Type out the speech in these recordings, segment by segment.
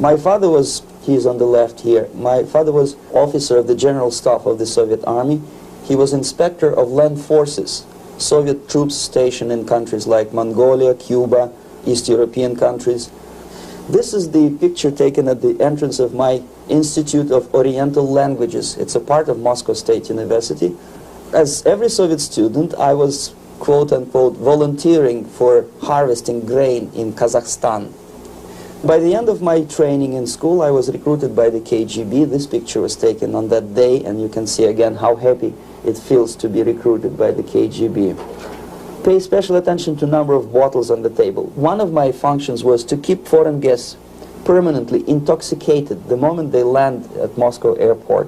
My father was, he's on the left here, my father was officer of the General Staff of the Soviet Army. He was inspector of land forces, Soviet troops stationed in countries like Mongolia, Cuba, East European countries. This is the picture taken at the entrance of my Institute of Oriental Languages. It's a part of Moscow State University. As every Soviet student, I was, quote-unquote, volunteering for harvesting grain in Kazakhstan. By the end of my training in school, I was recruited by the KGB. This picture was taken on that day, and you can see again how happy it feels to be recruited by the KGB. Pay special attention to number of bottles on the table. One of my functions was to keep foreign guests permanently intoxicated the moment they land at Moscow airport.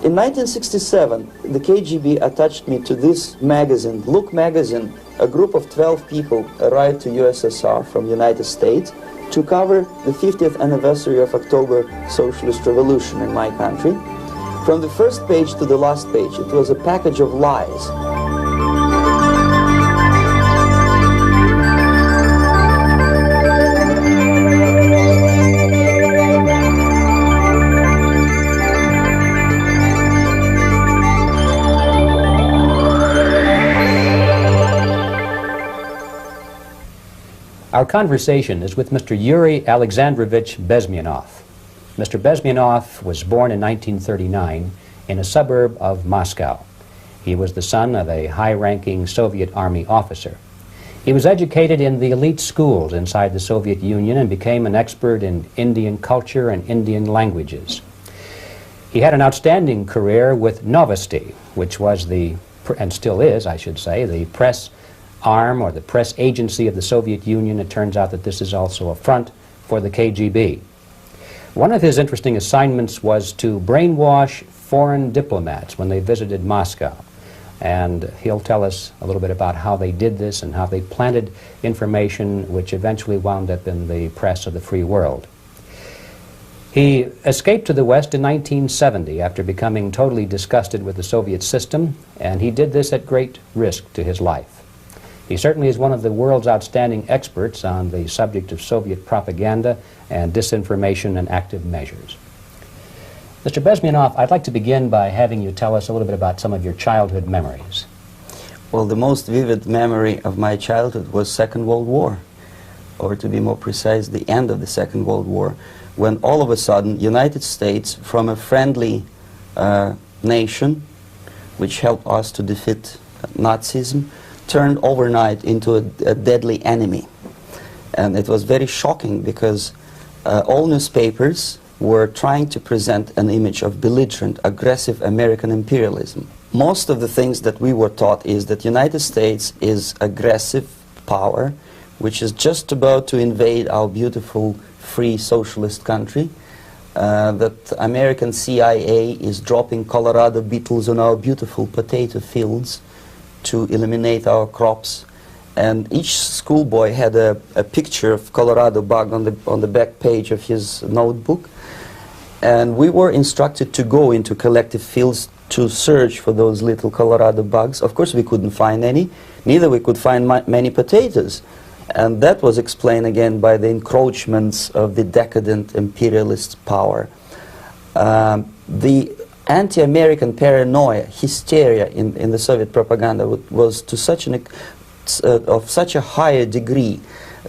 In 1967, the KGB attached me to this magazine, Look magazine. A group of 12 people arrived to USSR from United States to cover the 50th anniversary of October Socialist Revolution in my country. From the first page to the last page, it was a package of lies. Our conversation is with Mr. Yuri Alexandrovich Bemenov. Mr. Bemenov was born in 1939 in a suburb of Moscow. He was the son of a high-ranking Soviet Army officer. He was educated in the elite schools inside the Soviet Union and became an expert in Indian culture and Indian languages. He had an outstanding career with Novosti, which was the, and still is, I should say, the press arm or the press agency of the Soviet Union. It turns out that this is also a front for the KGB. One of his interesting assignments was to brainwash foreign diplomats when they visited Moscow. And he'll tell us a little bit about how they did this and how they planted information which eventually wound up in the press of the free world. He escaped to the West in 1970 after becoming totally disgusted with the Soviet system, and he did this at great risk to his life. He certainly is one of the world's outstanding experts on the subject of Soviet propaganda and disinformation and active measures. Mr. Bemenov, I'd like to begin by having you tell us a little bit about some of your childhood memories. Well, the most vivid memory of my childhood was Second World War, or to be more precise, the end of the Second World War, when all of a sudden United States, from a friendly nation, which helped us to defeat Nazism, turned overnight into a deadly enemy. And it was very shocking because all newspapers were trying to present an image of belligerent, aggressive American imperialism. Most of the things that we were taught is that United States is aggressive power, which is just about to invade our beautiful, free, socialist country, that American CIA is dropping Colorado beetles on our beautiful potato fields to eliminate our crops, and each schoolboy had a picture of Colorado bug on the back page of his notebook, and we were instructed to go into collective fields to search for those little Colorado bugs. Of course we couldn't find any, neither we could find many potatoes, and that was explained again by the encroachments of the decadent imperialist power. The anti-American paranoia, hysteria in the Soviet propaganda was to such of such a higher degree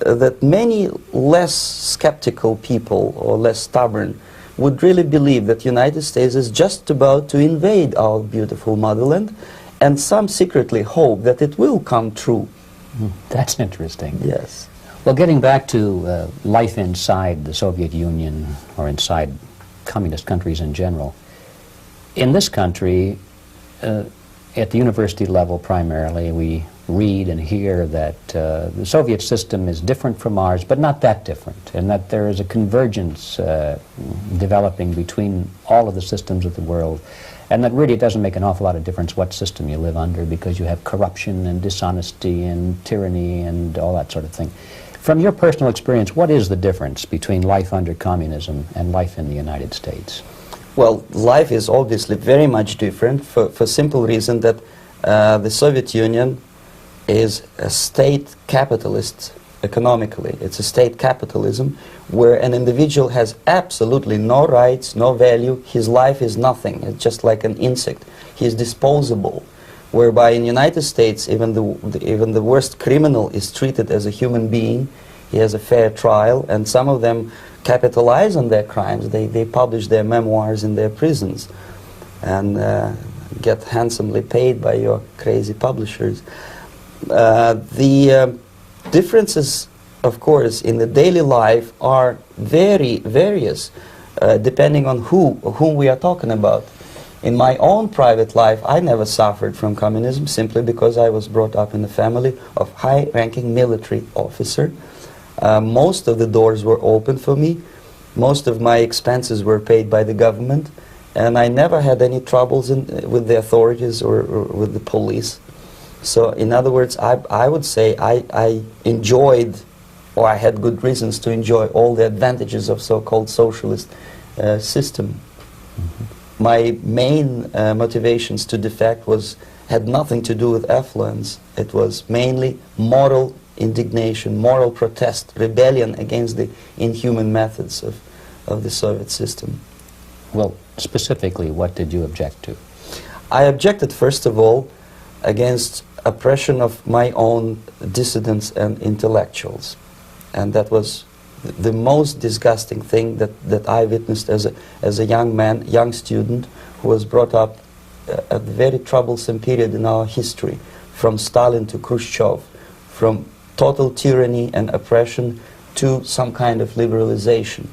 that many less skeptical people or less stubborn would really believe that United States is just about to invade our beautiful motherland, and some secretly hope that it will come true. That's interesting. Yes. Well, getting back to life inside the Soviet Union or inside communist countries in general, in this country, at the university level primarily, we read and hear that the Soviet system is different from ours, but not that different, and that there is a convergence developing between all of the systems of the world, and that really it doesn't make an awful lot of difference what system you live under, because you have corruption and dishonesty and tyranny and all that sort of thing. From your personal experience, what is the difference between life under communism and life in the United States? Well, life is obviously very much different for simple reason that the Soviet Union is a state capitalist economically. It's a state capitalism where an individual has absolutely no rights, no value. His life is nothing. It's just like an insect. He is disposable. Whereby in the United States, even the worst criminal is treated as a human being. He has a fair trial, and some of them capitalize on their crimes. They publish their memoirs in their prisons and get handsomely paid by your crazy publishers. The differences, of course, in the daily life are very various, depending on whom we are talking about. In my own private life, I never suffered from communism simply because I was brought up in a family of high-ranking military officer. Most of the doors were open for me. Most of my expenses were paid by the government, and I never had any troubles with the authorities or with the police. So, in other words, I would say I enjoyed, or I had good reasons to enjoy, all the advantages of so-called socialist system. Mm-hmm. My main motivations to defect had nothing to do with affluence. It was mainly moral indignation, moral protest, rebellion against the inhuman methods of the Soviet system. Well, specifically, what did you object to? I objected, first of all, against oppression of my own dissidents and intellectuals. And that was the most disgusting thing that I witnessed as a young man, young student, who was brought up at a very troublesome period in our history, from Stalin to Khrushchev, from total tyranny and oppression to some kind of liberalization.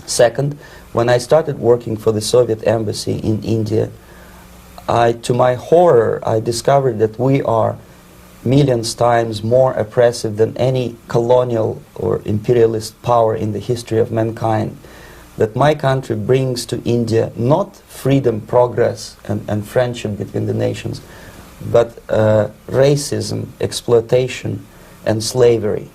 Second, when I started working for the Soviet embassy in India, to my horror, I discovered that we are millions times more oppressive than any colonial or imperialist power in the history of mankind. That my country brings to India not freedom, progress, and friendship between the nations, but racism, exploitation, and slavery,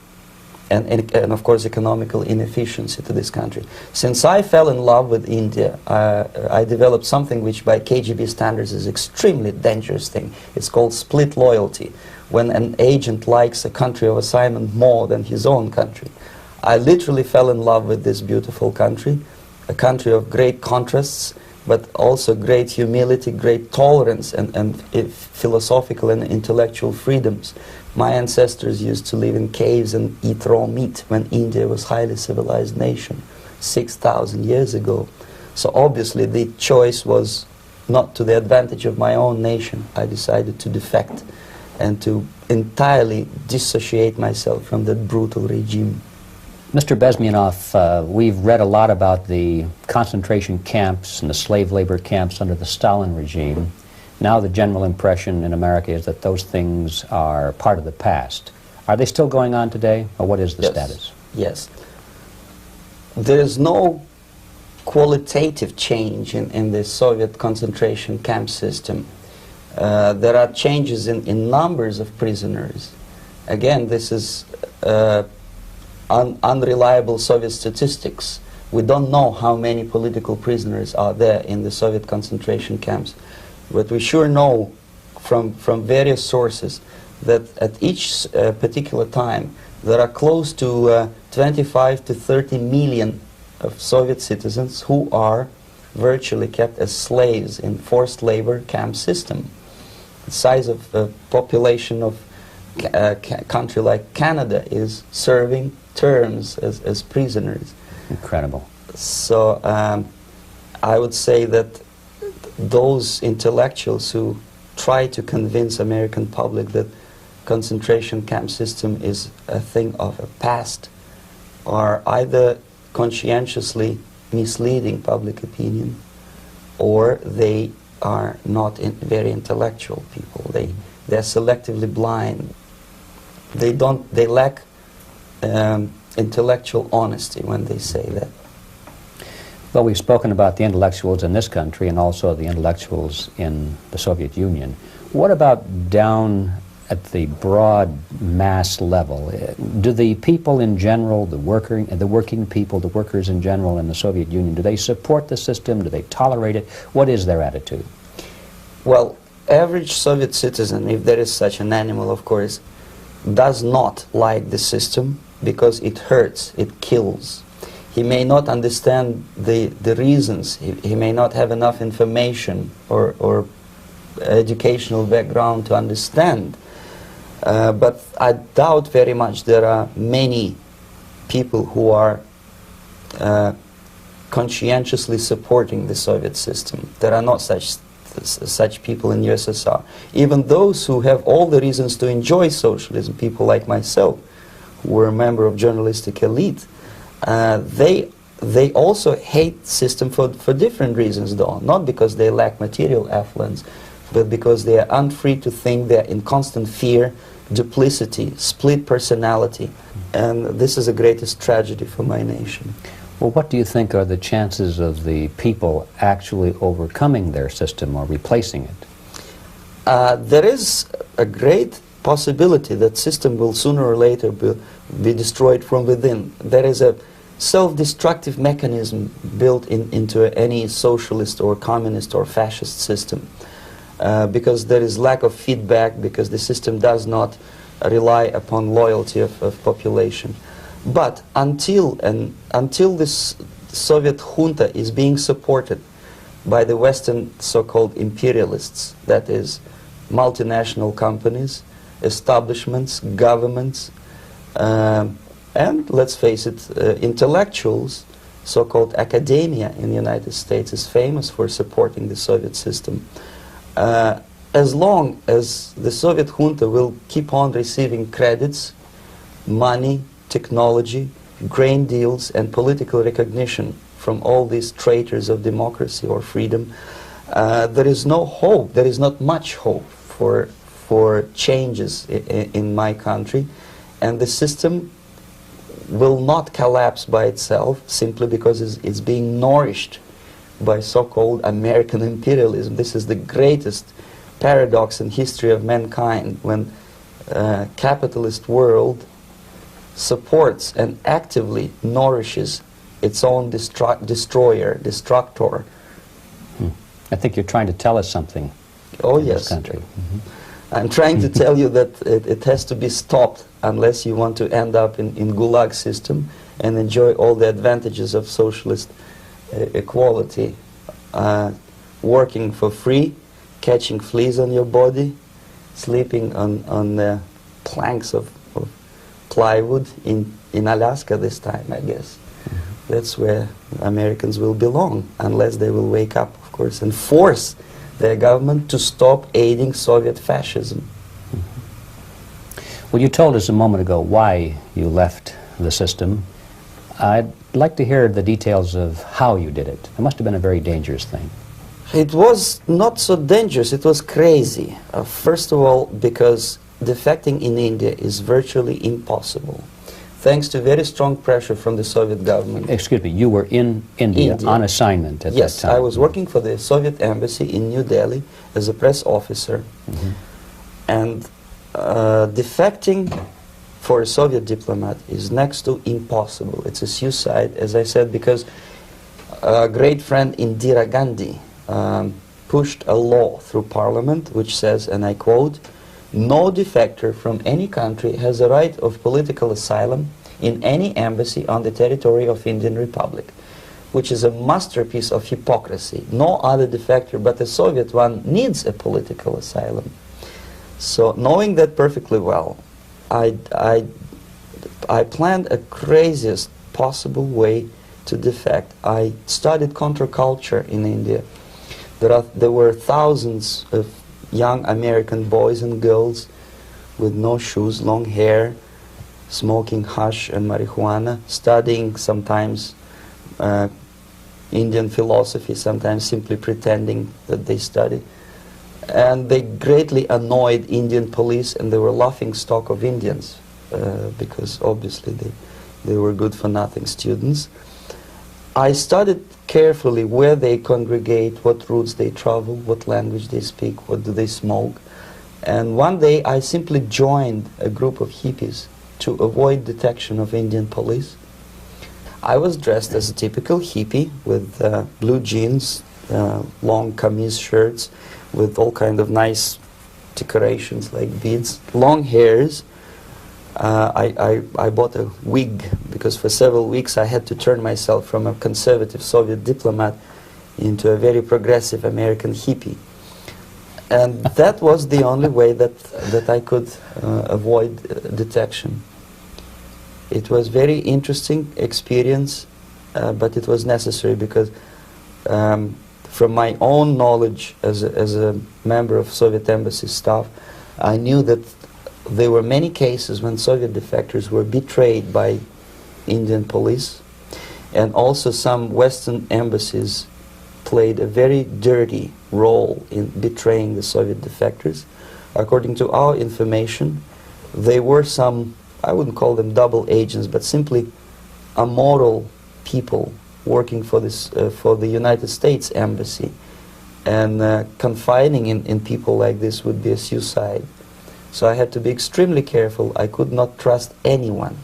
and of course economical inefficiency to this country. Since I fell in love with India, I developed something which by KGB standards is extremely dangerous thing. It's called split loyalty, when an agent likes a country of assignment more than his own country. I literally fell in love with this beautiful country, a country of great contrasts, but also great humility, great tolerance, and philosophical and intellectual freedoms. My ancestors used to live in caves and eat raw meat when India was a highly civilized nation 6,000 years ago. So obviously the choice was not to the advantage of my own nation. I decided to defect and to entirely dissociate myself from that brutal regime. Mr. Bezmenov, we've read a lot about the concentration camps and the slave labor camps under the Stalin regime. Now the general impression in America is that those things are part of the past. Are they still going on today, or what is the status? Yes. There is no qualitative change in the Soviet concentration camp system. There are changes in numbers of prisoners. Again, this is unreliable Soviet statistics. We don't know how many political prisoners are there in the Soviet concentration camps. But we sure know from various sources that at each particular time there are close to 25 to 30 million of Soviet citizens who are virtually kept as slaves in forced labor camp system. The size of the population of a country like Canada is serving terms as prisoners. Incredible. So I would say that those intellectuals who try to convince American public that concentration camp system is a thing of a past are either conscientiously misleading public opinion, or they are not very intellectual people. They're selectively blind. They lack intellectual honesty when they say that. Well, we've spoken about the intellectuals in this country and also the intellectuals in the Soviet Union. What about down at the broad mass level? Do the people in general, the working people, the workers in general in the Soviet Union, do they support the system? Do they tolerate it? What is their attitude? Well, average Soviet citizen, if there is such an animal, of course, does not like the system because it hurts, it kills. He may not understand the reasons, he may not have enough information or educational background to understand. But I doubt very much there are many people who are conscientiously supporting the Soviet system. There are not such people in USSR. Even those who have all the reasons to enjoy socialism, people like myself, who were a member of journalistic elite, they also hate the system for different reasons, though. Not because they lack material affluence, but because they are unfree to think, they're in constant fear, duplicity, split personality. And this is the greatest tragedy for my nation. Well, what do you think are the chances of the people actually overcoming their system or replacing it? There is a great possibility that system will sooner or later be destroyed from within. There is a self-destructive mechanism built into any socialist or communist or fascist system, because there is lack of feedback, because the system does not rely upon loyalty of population. But until this Soviet junta is being supported by the Western so-called imperialists, that is, multinational companies, establishments, governments, and let's face it, intellectuals, so-called academia in the United States is famous for supporting the Soviet system. As long as the Soviet junta will keep on receiving credits, money, technology, grain deals, and political recognition from all these traitors of democracy or freedom, there is no hope, there is not much hope for changes in my country, and the system will not collapse by itself simply because it's being nourished by so-called American imperialism. This is the greatest paradox in history of mankind, when capitalist world supports and actively nourishes its own destructor. I think you're trying to tell us something. Oh, in yes. This country. I'm trying to tell you that it has to be stopped unless you want to end up in Gulag system and enjoy all the advantages of socialist equality. Working for free, catching fleas on your body, sleeping on the planks of plywood in Alaska this time, I guess. That's where Americans will belong, unless they will wake up, of course, and force their government to stop aiding Soviet fascism. Well, you told us a moment ago why you left the system. I'd like to hear the details of how you did it. It must have been a very dangerous thing. It was not so dangerous, it was crazy. First of all, because defecting in India is virtually impossible, thanks to very strong pressure from the Soviet government. Excuse me, you were in India. On assignment at that time? Yes, I was working for the Soviet embassy in New Delhi as a press officer. And defecting for a Soviet diplomat is next to impossible. It's a suicide, as I said, because a great friend Indira Gandhi pushed a law through parliament which says, and I quote, "No defector from any country has a right of political asylum in any embassy on the territory of Indian Republic," which is a masterpiece of hypocrisy. No other defector but the Soviet one needs a political asylum. So knowing that perfectly well, I planned a craziest possible way to defect. I studied counterculture in India. There were thousands of young American boys and girls with no shoes, long hair, smoking hash and marijuana, studying sometimes Indian philosophy, sometimes simply pretending that they study. And they greatly annoyed Indian police, and they were laughing stock of Indians because obviously they were good-for-nothing students. I studied carefully where they congregate, what routes they travel, what language they speak, what do they smoke. And one day I simply joined a group of hippies to avoid detection of Indian police. I was dressed as a typical hippie with blue jeans, long camise shirts with all kind of nice decorations like beads, long hairs, I bought a wig because for several weeks I had to turn myself from a conservative Soviet diplomat into a very progressive American hippie. And that was the only way that I could avoid detection. It was very interesting experience, but it was necessary because from my own knowledge as a member of Soviet embassy staff, I knew that there were many cases when Soviet defectors were betrayed by Indian police, and also some Western embassies played a very dirty role in betraying the Soviet defectors. According to our information, they were some, I wouldn't call them double agents, but simply immoral people working for this for the United States embassy, and confiding in people like this would be a suicide. So I had to be extremely careful. I could not trust anyone,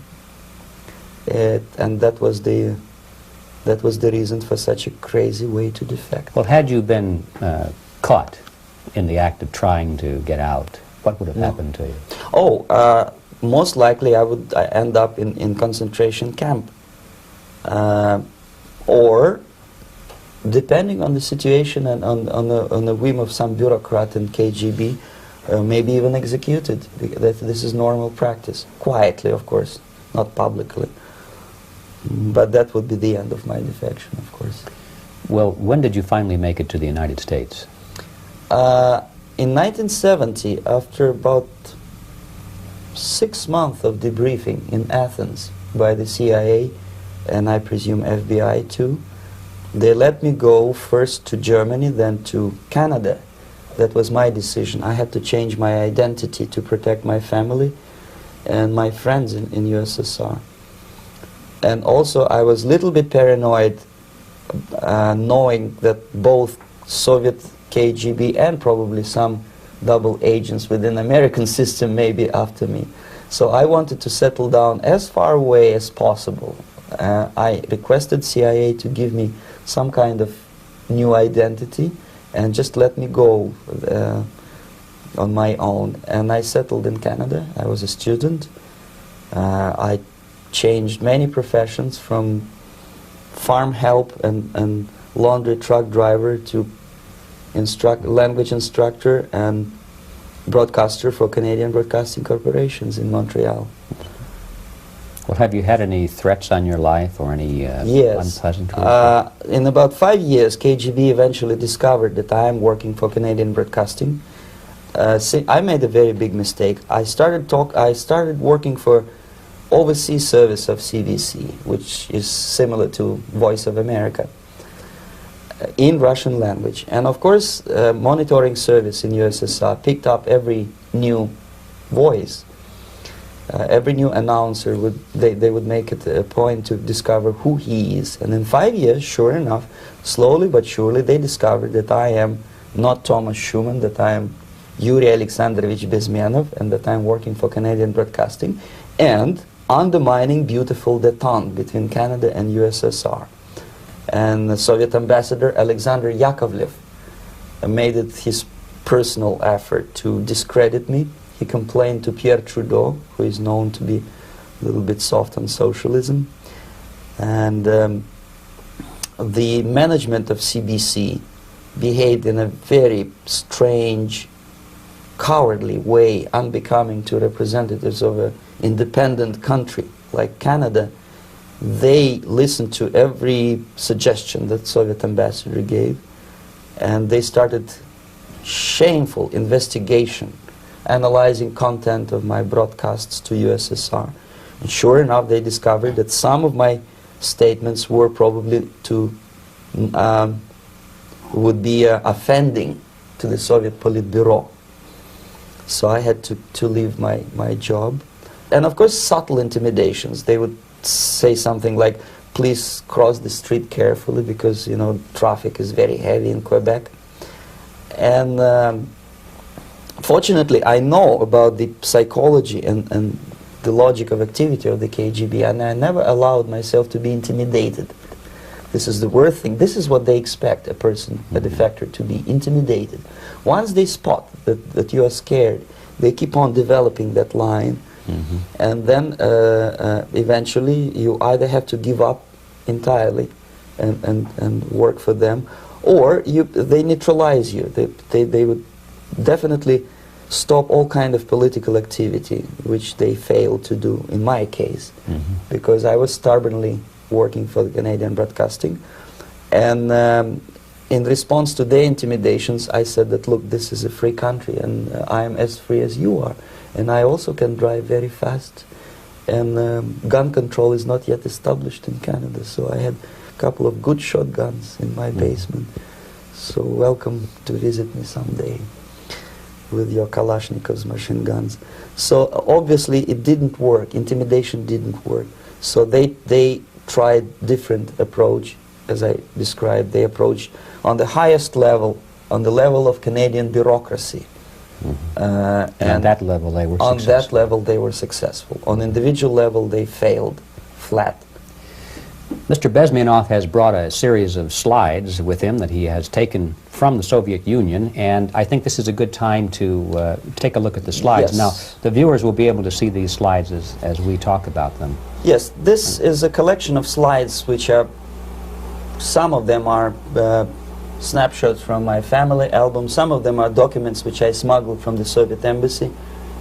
and that was the reason for such a crazy way to defect. Well, had you been caught in the act of trying to get out, what would have happened to you? Oh, most likely I would end up in concentration camp, or depending on the situation and on the whim of some bureaucrat in KGB, maybe even executed. This is normal practice, quietly, of course, not publicly. But that would be the end of my defection, of course. Well, when did you finally make it to the United States? In 1970, after about 6 months of debriefing in Athens by the CIA, and I presume FBI too, they let me go first to Germany, then to Canada. That was my decision. I had to change my identity to protect my family and my friends in USSR. And also I was a little bit paranoid knowing that both Soviet KGB and probably some double agents within American system may be after me. So I wanted to settle down as far away as possible. I requested CIA to give me some kind of new identity and just let me go on my own. And I settled in Canada. I was a student. I changed many professions, from farm help and laundry truck driver to language instructor and broadcaster for Canadian Broadcasting Corporations in Montreal. Well, have you had any threats on your life or any yes. unpleasant in about 5 years, KGB eventually discovered that I am working for Canadian Broadcasting. I made a very big mistake. I started working for overseas service of CBC, which is similar to Voice of America, in Russian language. And of course, monitoring service in USSR picked up every new voice. Every new announcer they would make it a point to discover who he is. And in 5 years, sure enough, slowly but surely, they discovered that I am not Thomas Schumann, that I am Yuri Alexandrovich Bemenov, and that I am working for Canadian Broadcasting, and undermining beautiful détente between Canada and USSR. And the Soviet ambassador Alexander Yakovlev made it his personal effort to discredit me. He complained to Pierre Trudeau, who is known to be a little bit soft on socialism. And the management of CBC behaved in a very strange, cowardly way, unbecoming to representatives of an independent country like Canada. They listened to every suggestion that Soviet ambassador gave, and they started shameful investigation, analyzing content of my broadcasts to USSR. And sure enough, they discovered that some of my statements were probably would be offending to the Soviet Politburo. So I had to leave my job. And of course, subtle intimidations. They would say something like, please cross the street carefully because, you know, traffic is very heavy in Quebec. And fortunately, I know about the psychology and the logic of activity of the KGB, and I never allowed myself to be intimidated. This is the worst thing. This is what they expect a person, a defector, to be intimidated. Once they spot that you are scared, they keep on developing that line, And then eventually you either have to give up entirely and work for them, or they neutralize you. They would definitely stop all kind of political activity, which they failed to do in my case, because I was stubbornly working for the Canadian Broadcasting. And in response to their intimidations, I said that, look, this is a free country, and I am as free as you are. And I also can drive very fast. And gun control is not yet established in Canada, so I had a couple of good shotguns in my basement. So welcome to visit me someday with your Kalashnikovs machine guns. So obviously it didn't work. Intimidation didn't work. So they tried different approach, as I described. They approached on the highest level, on the level of Canadian bureaucracy. And on that level they were successful. On that level they were successful. On individual level they failed flat. Mr. Bemenov has brought a series of slides with him that he has taken from the Soviet Union, and I think this is a good time to take a look at the slides. Yes. Now, the viewers will be able to see these slides as we talk about them. Yes, this is a collection of slides which are, some of them are snapshots from my family album, some of them are documents which I smuggled from the Soviet embassy,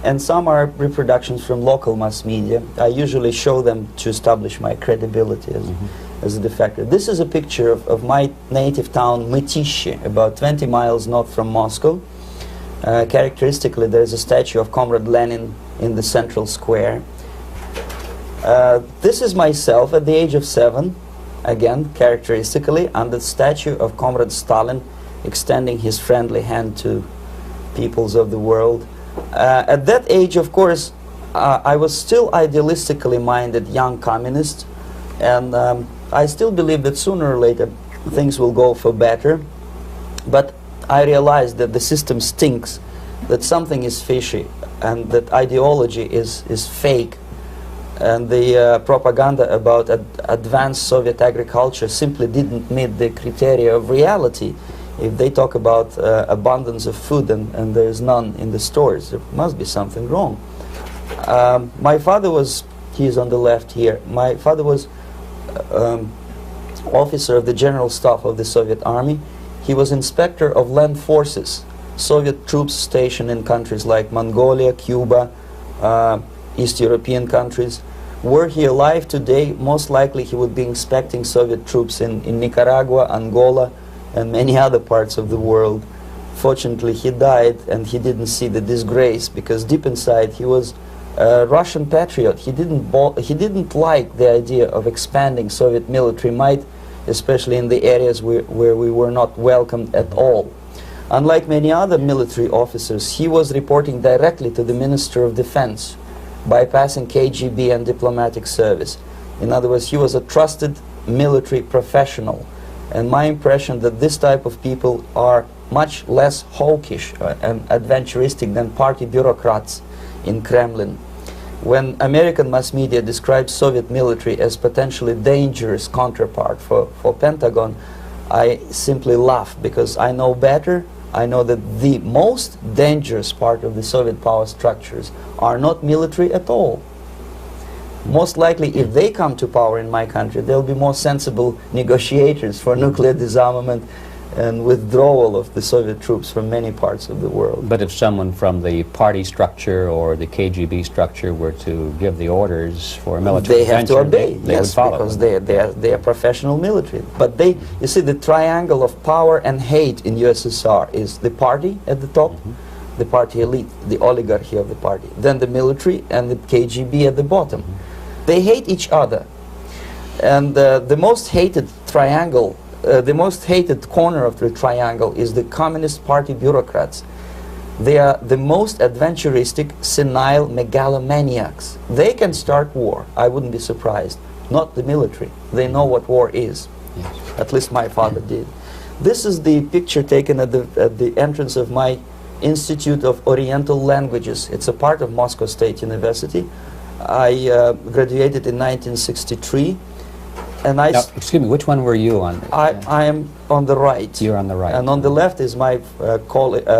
and some are reproductions from local mass media. I usually show them to establish my credibility as a defector. This is a picture of my native town, Mytishi, about 20 miles north from Moscow. Characteristically, there is a statue of Comrade Lenin in the central square. This is myself at the age of 7, again, characteristically, under the statue of Comrade Stalin, extending his friendly hand to peoples of the world. At that age, of course, I was still idealistically minded young communist, and I still believe that sooner or later things will go for better. But I realized that the system stinks, that something is fishy, and that ideology is fake. And the propaganda about advanced Soviet agriculture simply didn't meet the criteria of reality. If they talk about abundance of food and there is none in the stores, there must be something wrong. My father was, he is on the left here, my father was officer of the General Staff of the Soviet Army. He was inspector of land forces, Soviet troops stationed in countries like Mongolia, Cuba, East European countries. Were he alive today, most likely he would be inspecting Soviet troops in Nicaragua, Angola, and many other parts of the world. Fortunately, he died and he didn't see the disgrace, because deep inside he was a Russian patriot. He didn't like the idea of expanding Soviet military might, especially in the areas where we were not welcomed at all. Unlike many other military officers, he was reporting directly to the Minister of Defense, bypassing KGB and diplomatic service. In other words, he was a trusted military professional. And my impression that this type of people are much less hawkish and adventuristic than party bureaucrats in Kremlin. When American mass media describes Soviet military as potentially dangerous counterpart for Pentagon, I simply laugh, because I know better. I know that the most dangerous part of the Soviet power structures are not military at all. Most likely, if they come to power in my country, they'll be more sensible negotiators for nuclear disarmament and withdrawal of the Soviet troops from many parts of the world. But if someone from the party structure or the KGB structure were to give the orders for a military intervention, they have to obey, they would follow, because they are professional military. But you see, the triangle of power and hate in USSR is the party at the top, the party elite, the oligarchy of the party, then the military, and the KGB at the bottom. They hate each other, and the most hated triangle, the most hated corner of the triangle is the Communist Party bureaucrats. They are the most adventuristic, senile megalomaniacs. They can start war, I wouldn't be surprised. Not the military. They know what war is. Yes. At least my father did. This is the picture taken at the entrance of my Institute of Oriental Languages. It's a part of Moscow State University. I graduated in 1963. And now, excuse me, which one were you on? I am on the right. You're on the right. And on the left is my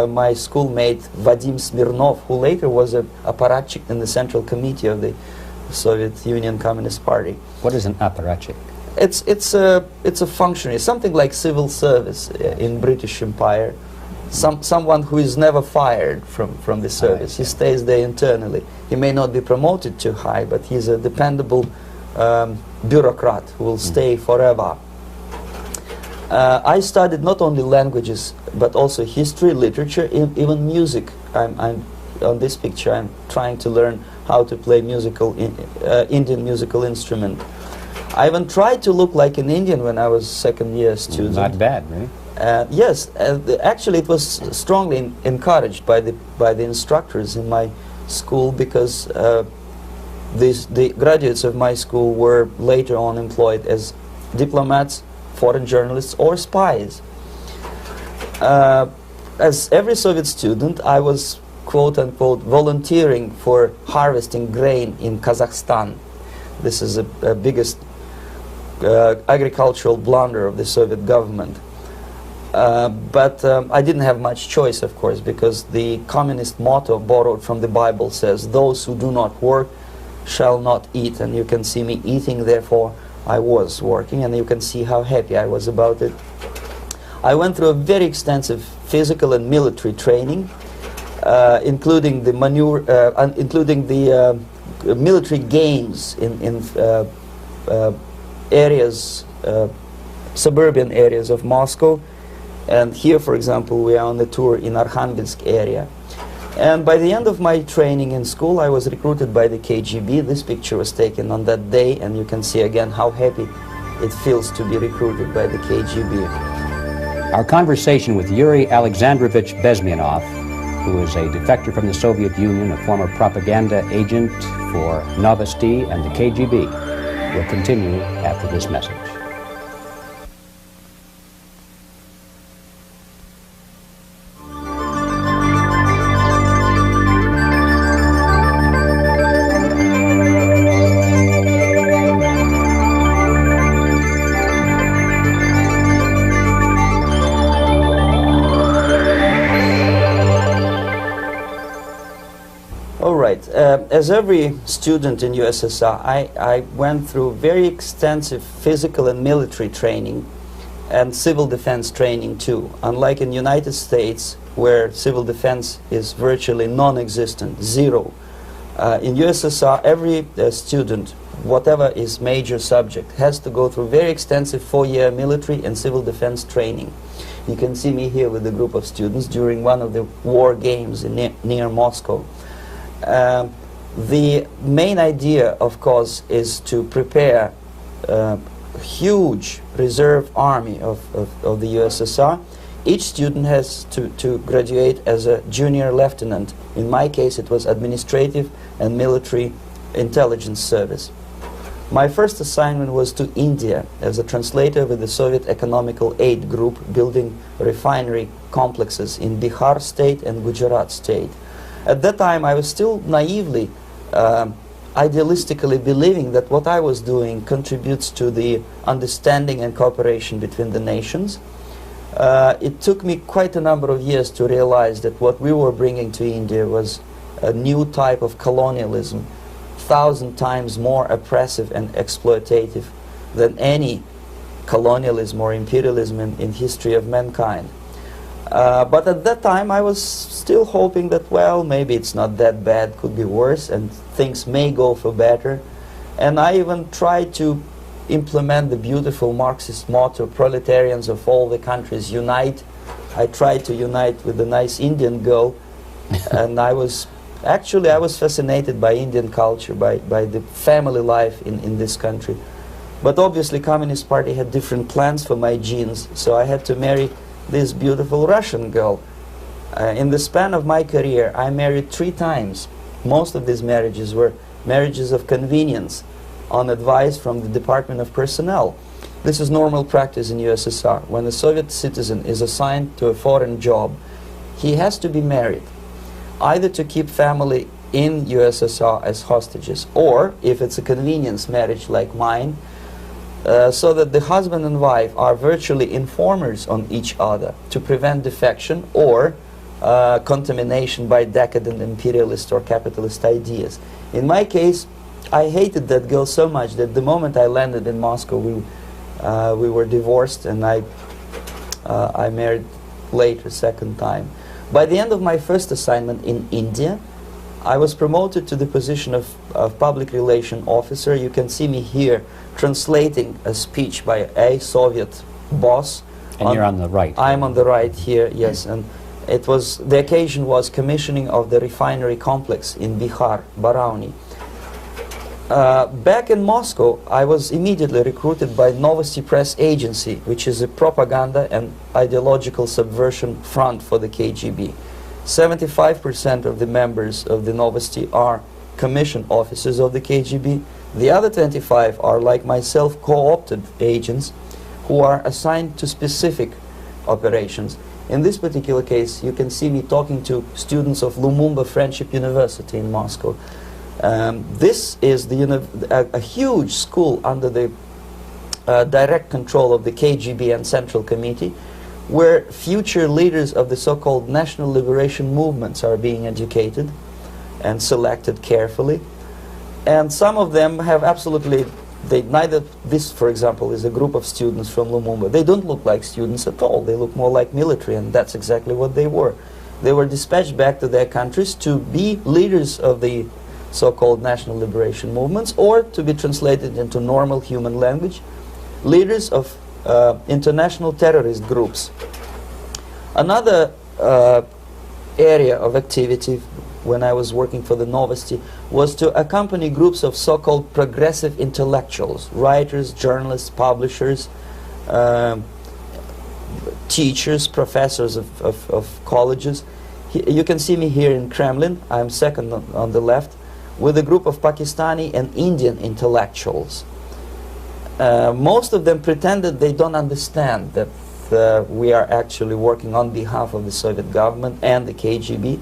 my schoolmate Vadim Smirnov, who later was an apparatchik in the Central Committee of the Soviet Union Communist Party. What is an apparatchik? It's a functionary, something like civil service in British Empire. Someone who is never fired from the service. He stays there internally. He may not be promoted too high, but he's a dependable bureaucrat who will stay forever. I studied not only languages, but also history, literature, even music. I'm on this picture. I'm trying to learn how to play Indian musical instrument. I even tried to look like an Indian when I was second-year student. Not bad, right? Yes, actually it was strongly encouraged by the instructors in my school, because the graduates of my school were later on employed as diplomats, foreign journalists, or spies. As every Soviet student, I was quote-unquote volunteering for harvesting grain in Kazakhstan. This is the biggest agricultural blunder of the Soviet government. But I didn't have much choice, of course, because the communist motto borrowed from the Bible says, "Those who do not work shall not eat." And you can see me eating, therefore I was working, and you can see how happy I was about it. I went through a very extensive physical and military training, including the military games in areas, suburban areas of Moscow. And here, for example, we are on the tour in Arkhangelsk area. And by the end of my training in school, I was recruited by the KGB. This picture was taken on that day, and you can see again how happy it feels to be recruited by the KGB. Our conversation with Yuri Alexandrovich Bezmenov, who is a defector from the Soviet Union, a former propaganda agent for Novosti and the KGB, will continue after this message. As every student in USSR, I went through very extensive physical and military training and civil defense training too. Unlike in the United States, where civil defense is virtually non-existent, zero. In USSR, every student, whatever his major subject, has to go through very extensive 4-year military and civil defense training. You can see me here with a group of students during one of the war games near Moscow. The main idea, of course, is to prepare a huge reserve army of the USSR. Each student has to graduate as a junior lieutenant. In my case, it was administrative and military intelligence service. My first assignment was to India as a translator with the Soviet Economical Aid Group, building refinery complexes in Bihar state and Gujarat state. At that time, I was still naively, idealistically believing that what I was doing contributes to the understanding and cooperation between the nations. It took me quite a number of years to realize that what we were bringing to India was a new type of colonialism, 1,000 times more oppressive and exploitative than any colonialism or imperialism in history of mankind. But at that time I was still hoping that, well, maybe it's not that bad, could be worse, and things may go for better. And I even tried to implement the beautiful Marxist motto, proletarians of all the countries unite. I tried to unite with the nice Indian girl, and I was fascinated by Indian culture, by the family life in this country. But obviously Communist Party had different plans for my genes, so I had to marry this beautiful Russian girl. In the span of my career, I married 3 times. Most of these marriages were marriages of convenience, on advice from the Department of Personnel. This is normal practice in USSR. When a Soviet citizen is assigned to a foreign job, he has to be married, either to keep family in USSR as hostages, or, if it's a convenience marriage like mine, so that the husband and wife are virtually informers on each other to prevent defection or contamination by decadent imperialist or capitalist ideas. In my case, I hated that girl so much that the moment I landed in Moscow, we were divorced, and I married later, second time. By the end of my first assignment in India, I was promoted to the position of public relation officer. You can see me here translating a speech by a Soviet boss. And you're on the right. I'm on the right here, yes. And it was, the occasion was commissioning of the refinery complex in Bihar, Barauni. Back in Moscow, I was immediately recruited by Novosti Press Agency, which is a propaganda and ideological subversion front for the KGB. 75% of the members of the Novosti are commissioned officers of the KGB. The other 25 are, like myself, co-opted agents who are assigned to specific operations. In this particular case, you can see me talking to students of Lumumba Friendship University in Moscow. This is a huge school under the direct control of the KGB and Central Committee, where future leaders of the so-called national liberation movements are being educated and selected carefully. And some of them have absolutely, this, for example, is a group of students from Lumumba. They don't look like students at all. They look more like military, and that's exactly what they were. They were dispatched back to their countries to be leaders of the so-called national liberation movements, or to be translated into normal human language, leaders of international terrorist groups. Another area of activity when I was working for the Novosti was to accompany groups of so-called progressive intellectuals, writers, journalists, publishers, teachers, professors of colleges. You can see me here in Kremlin. I'm second on the left, with a group of Pakistani and Indian intellectuals. Most of them pretended they don't understand that we are actually working on behalf of the Soviet government and the KGB.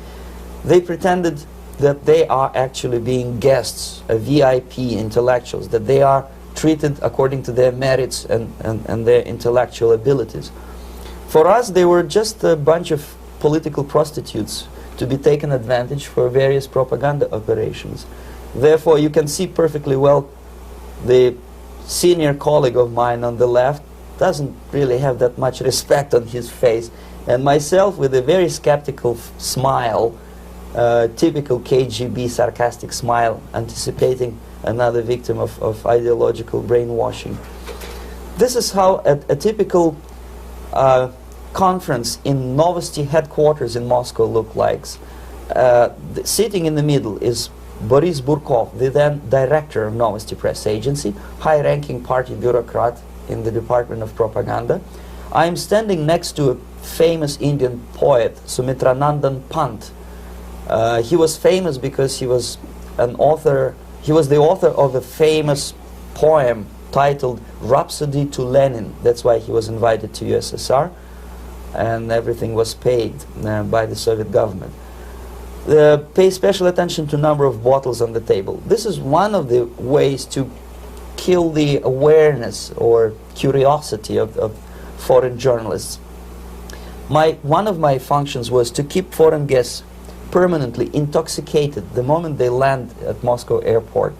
They pretended that they are actually being guests, VIP intellectuals, that they are treated according to their merits and their intellectual abilities. For us, they were just a bunch of political prostitutes to be taken advantage for various propaganda operations. Therefore, you can see perfectly well the senior colleague of mine on the left doesn't really have that much respect on his face, and myself with a very skeptical smile, typical KGB sarcastic smile, anticipating another victim of ideological brainwashing. This is how a typical conference in Novosti headquarters in Moscow looked like. Sitting in the middle is Boris Burkov, the then director of Novosti Press Agency, high-ranking party bureaucrat in the Department of Propaganda. I am standing next to a famous Indian poet, Sumitranandan Pant. He was famous because he was an author. He was the author of a famous poem titled Rhapsody to Lenin. That's why he was invited to USSR, and everything was paid by the Soviet government. Pay special attention to number of bottles on the table. This is one of the ways to kill the awareness or curiosity of foreign journalists. One of my functions was to keep foreign guests permanently intoxicated the moment they land at Moscow airport.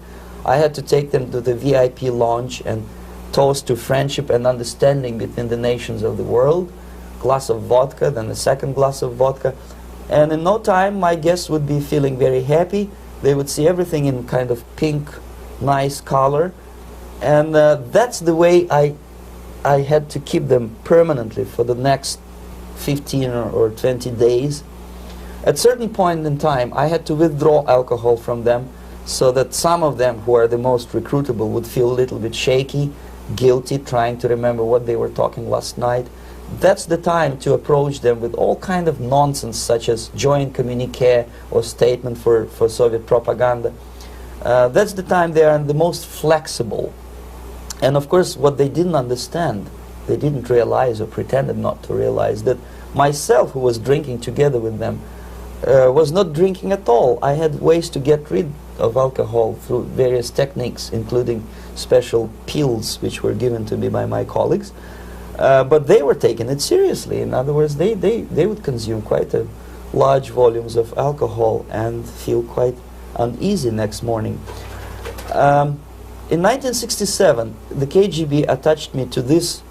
I had to take them to the VIP lounge and toast to friendship and understanding between the nations of the world. Glass of vodka, then a second glass of vodka. And in no time, my guests would be feeling very happy. They would see everything in kind of pink, nice color. And that's the way I had to keep them permanently for the next 15 or 20 days. At a certain point in time, I had to withdraw alcohol from them so that some of them who are the most recruitable would feel a little bit shaky, guilty, trying to remember what they were talking last night. That's the time to approach them with all kind of nonsense, such as joint communique or statement for Soviet propaganda. That's the time they are the most flexible. And of course, what they didn't understand, they didn't realize or pretended not to realize, that myself, who was drinking together with them, was not drinking at all. I had ways to get rid of alcohol through various techniques, including special pills which were given to me by my colleagues. But they were taking it seriously. In other words, they would consume quite large volumes of alcohol and feel quite uneasy next morning. In 1967, the KGB attached me to this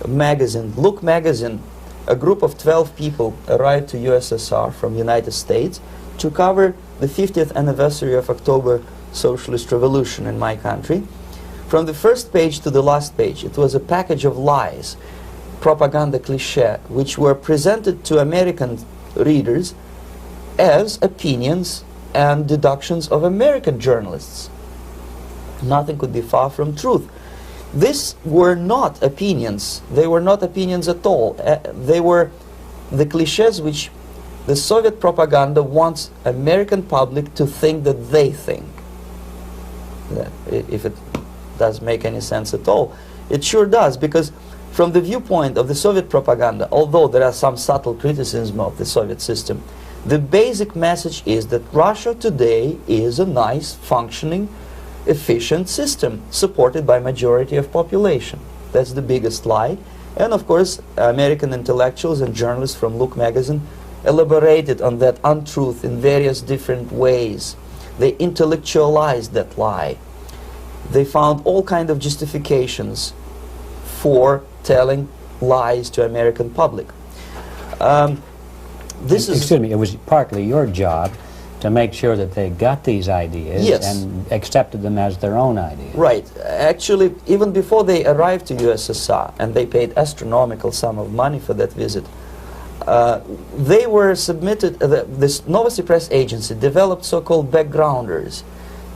magazine, Look magazine. A group of 12 people arrived to USSR from United States to cover the 50th anniversary of October Socialist Revolution in my country. From the first page to the last page, it was a package of lies, propaganda cliché, which were presented to American readers as opinions and deductions of American journalists. Nothing could be far from truth. These were not opinions. They were not opinions at all. They were the clichés which the Soviet propaganda wants American public to think that they think. If it does make any sense at all. It sure does, because from the viewpoint of the Soviet propaganda, although there are some subtle criticism of the Soviet system, the basic message is that Russia today is a nice, functioning, efficient system supported by majority of population. That's the biggest lie. And of course, American intellectuals and journalists from Look magazine elaborated on that untruth in various different ways. They intellectualized that lie. They found all kinds of justifications for telling lies to American public. Excuse me, it was partly your job to make sure that they got these ideas, yes, and accepted them as their own ideas. Right. Actually, even before they arrived to USSR, and they paid astronomical sum of money for that visit, they were submitted, this Novosti Press Agency developed so-called backgrounders,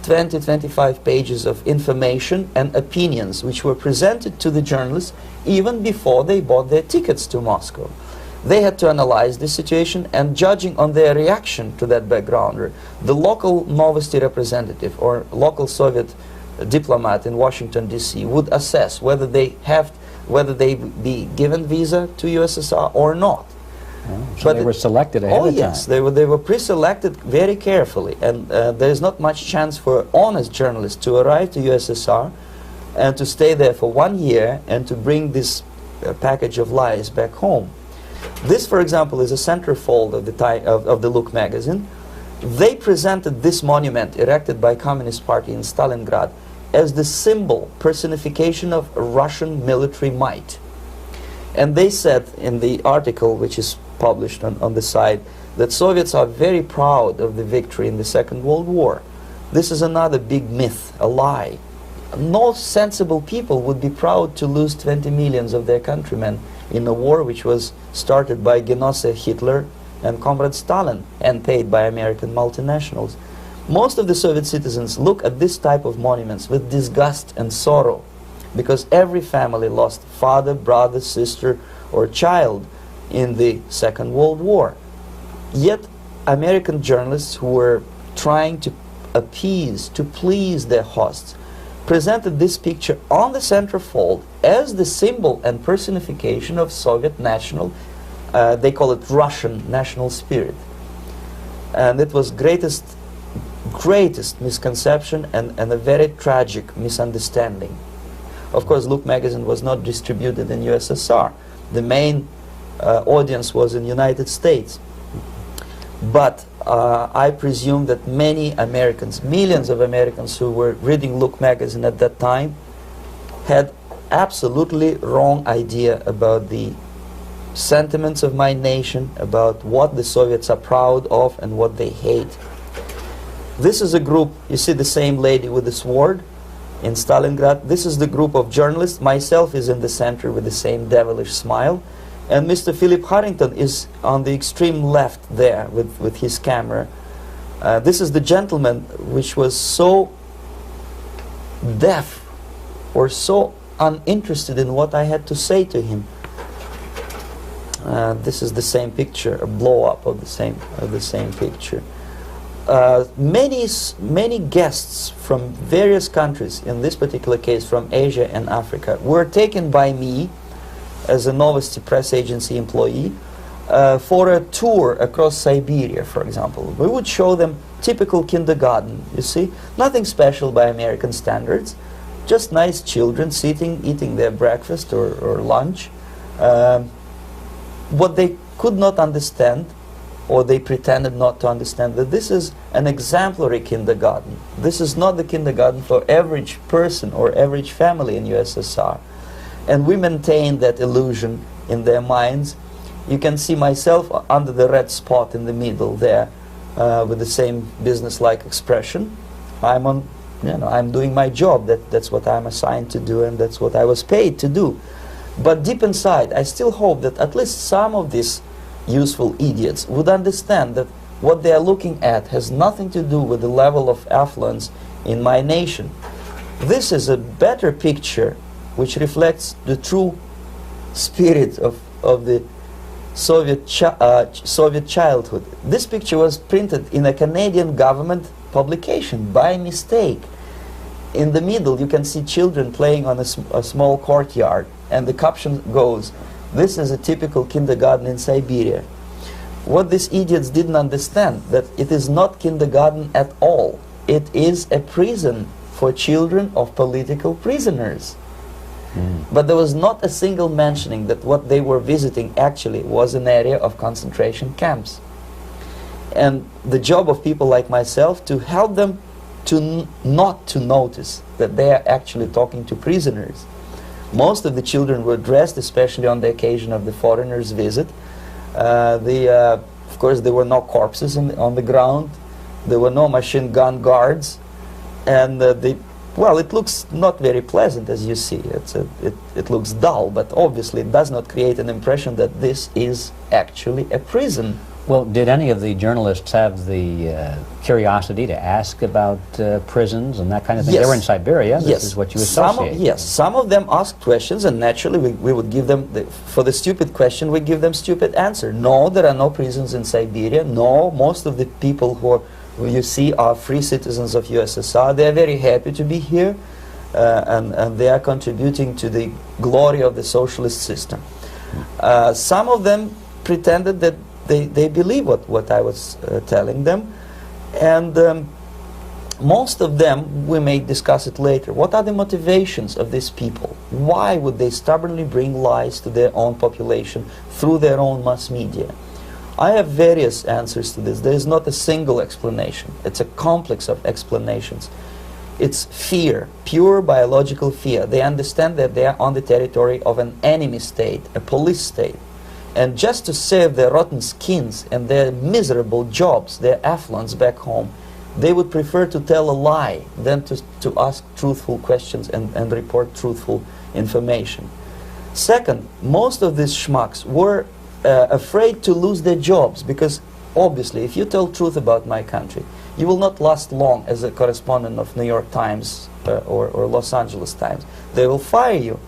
20-25 pages of information and opinions which were presented to the journalists even before they bought their tickets to Moscow. They had to analyze the situation, and judging on their reaction to that backgrounder, the local Novosti representative or local Soviet diplomat in Washington, D.C. would assess whether they be given visa to USSR or not. Oh, so they were selected ahead of time. Yes, they were pre-selected very carefully, and there is not much chance for honest journalists to arrive to USSR and to stay there for 1 year and to bring this package of lies back home. This, for example, is a centerfold of the Look magazine. They presented this monument erected by Communist Party in Stalingrad as the symbol, personification of Russian military might. And they said in the article, which is published on the site, that Soviets are very proud of the victory in the Second World War. This is another big myth, a lie. No sensible people would be proud to lose 20 millions of their countrymen in a war which was started by Genosse Hitler and Comrade Stalin and paid by American multinationals. Most of the Soviet citizens look at this type of monuments with disgust and sorrow, because every family lost father, brother, sister, or child in the Second World War. Yet American journalists who were trying to appease, to please their hosts, presented this picture on the centerfold as the symbol and personification of Soviet national, they call it Russian national spirit. And it was greatest misconception and a very tragic misunderstanding. Of course, Look magazine was not distributed in USSR. The main audience was in United States. But I presume that many Americans, millions of Americans who were reading Look magazine at that time, had absolutely wrong idea about the sentiments of my nation, about what the Soviets are proud of and what they hate. This is a group, you see the same lady with the sword in Stalingrad. This is the group of journalists. Myself is in the center with the same devilish smile. And Mr. Philip Harrington is on the extreme left there with his camera. This is the gentleman which was so deaf or so uninterested in what I had to say to him. This is the same picture, a blow-up of the same picture. Many guests from various countries, in this particular case from Asia and Africa, were taken by me as a Novosti Press Agency employee for a tour across Siberia, for example. We would show them typical kindergarten, you see, nothing special by American standards, just nice children sitting, eating their breakfast or lunch. What they could not understand, or they pretended not to understand, that this is an exemplary kindergarten. This is not the kindergarten for average person or average family in USSR. And we maintain that illusion in their minds. You can see myself under the red spot in the middle there, with the same business-like expression. I'm doing my job. That's what I'm assigned to do, and that's what I was paid to do. But deep inside, I still hope that at least some of these useful idiots would understand that what they are looking at has nothing to do with the level of affluence in my nation. This is a better picture which reflects the true spirit of the Soviet childhood. This picture was printed in a Canadian government publication by mistake. In the middle you can see children playing on a small courtyard, and the caption goes, "This is a typical kindergarten in Siberia." What these idiots didn't understand, that it is not kindergarten at all. It is a prison for children of political prisoners. But there was not a single mentioning that what they were visiting actually was an area of concentration camps. And the job of people like myself to help them to not to notice that they are actually talking to prisoners. Most of the children were dressed, especially on the occasion of the foreigners' visit. Of course, there were no corpses on the ground. There were no machine gun guards, and well, it looks not very pleasant, as you see. It looks dull, but obviously it does not create an impression that this is actually a prison. Well, did any of the journalists have the curiosity to ask about prisons and that kind of thing? Yes. They were in Siberia. This Yes. is what you associate. Yes, some of them asked questions, and naturally we would give them, for the stupid question, we give them stupid answer. No, there are no prisons in Siberia. No, most of the people who you see are free citizens of USSR. They are very happy to be here, and they are contributing to the glory of the socialist system. Some of them pretended that they believe what I was telling them, and most of them, we may discuss it later, what are the motivations of these people? Why would they stubbornly bring lies to their own population through their own mass media? I have various answers to this. There is not a single explanation. It's a complex of explanations. It's fear, pure biological fear. They understand that they are on the territory of an enemy state, a police state. And just to save their rotten skins and their miserable jobs, their affluence back home, they would prefer to tell a lie than to ask truthful questions and report truthful information. Second, most of these schmucks were afraid to lose their jobs, because obviously if you tell truth about my country, you will not last long as a correspondent of New York Times or Los Angeles Times. They will fire you.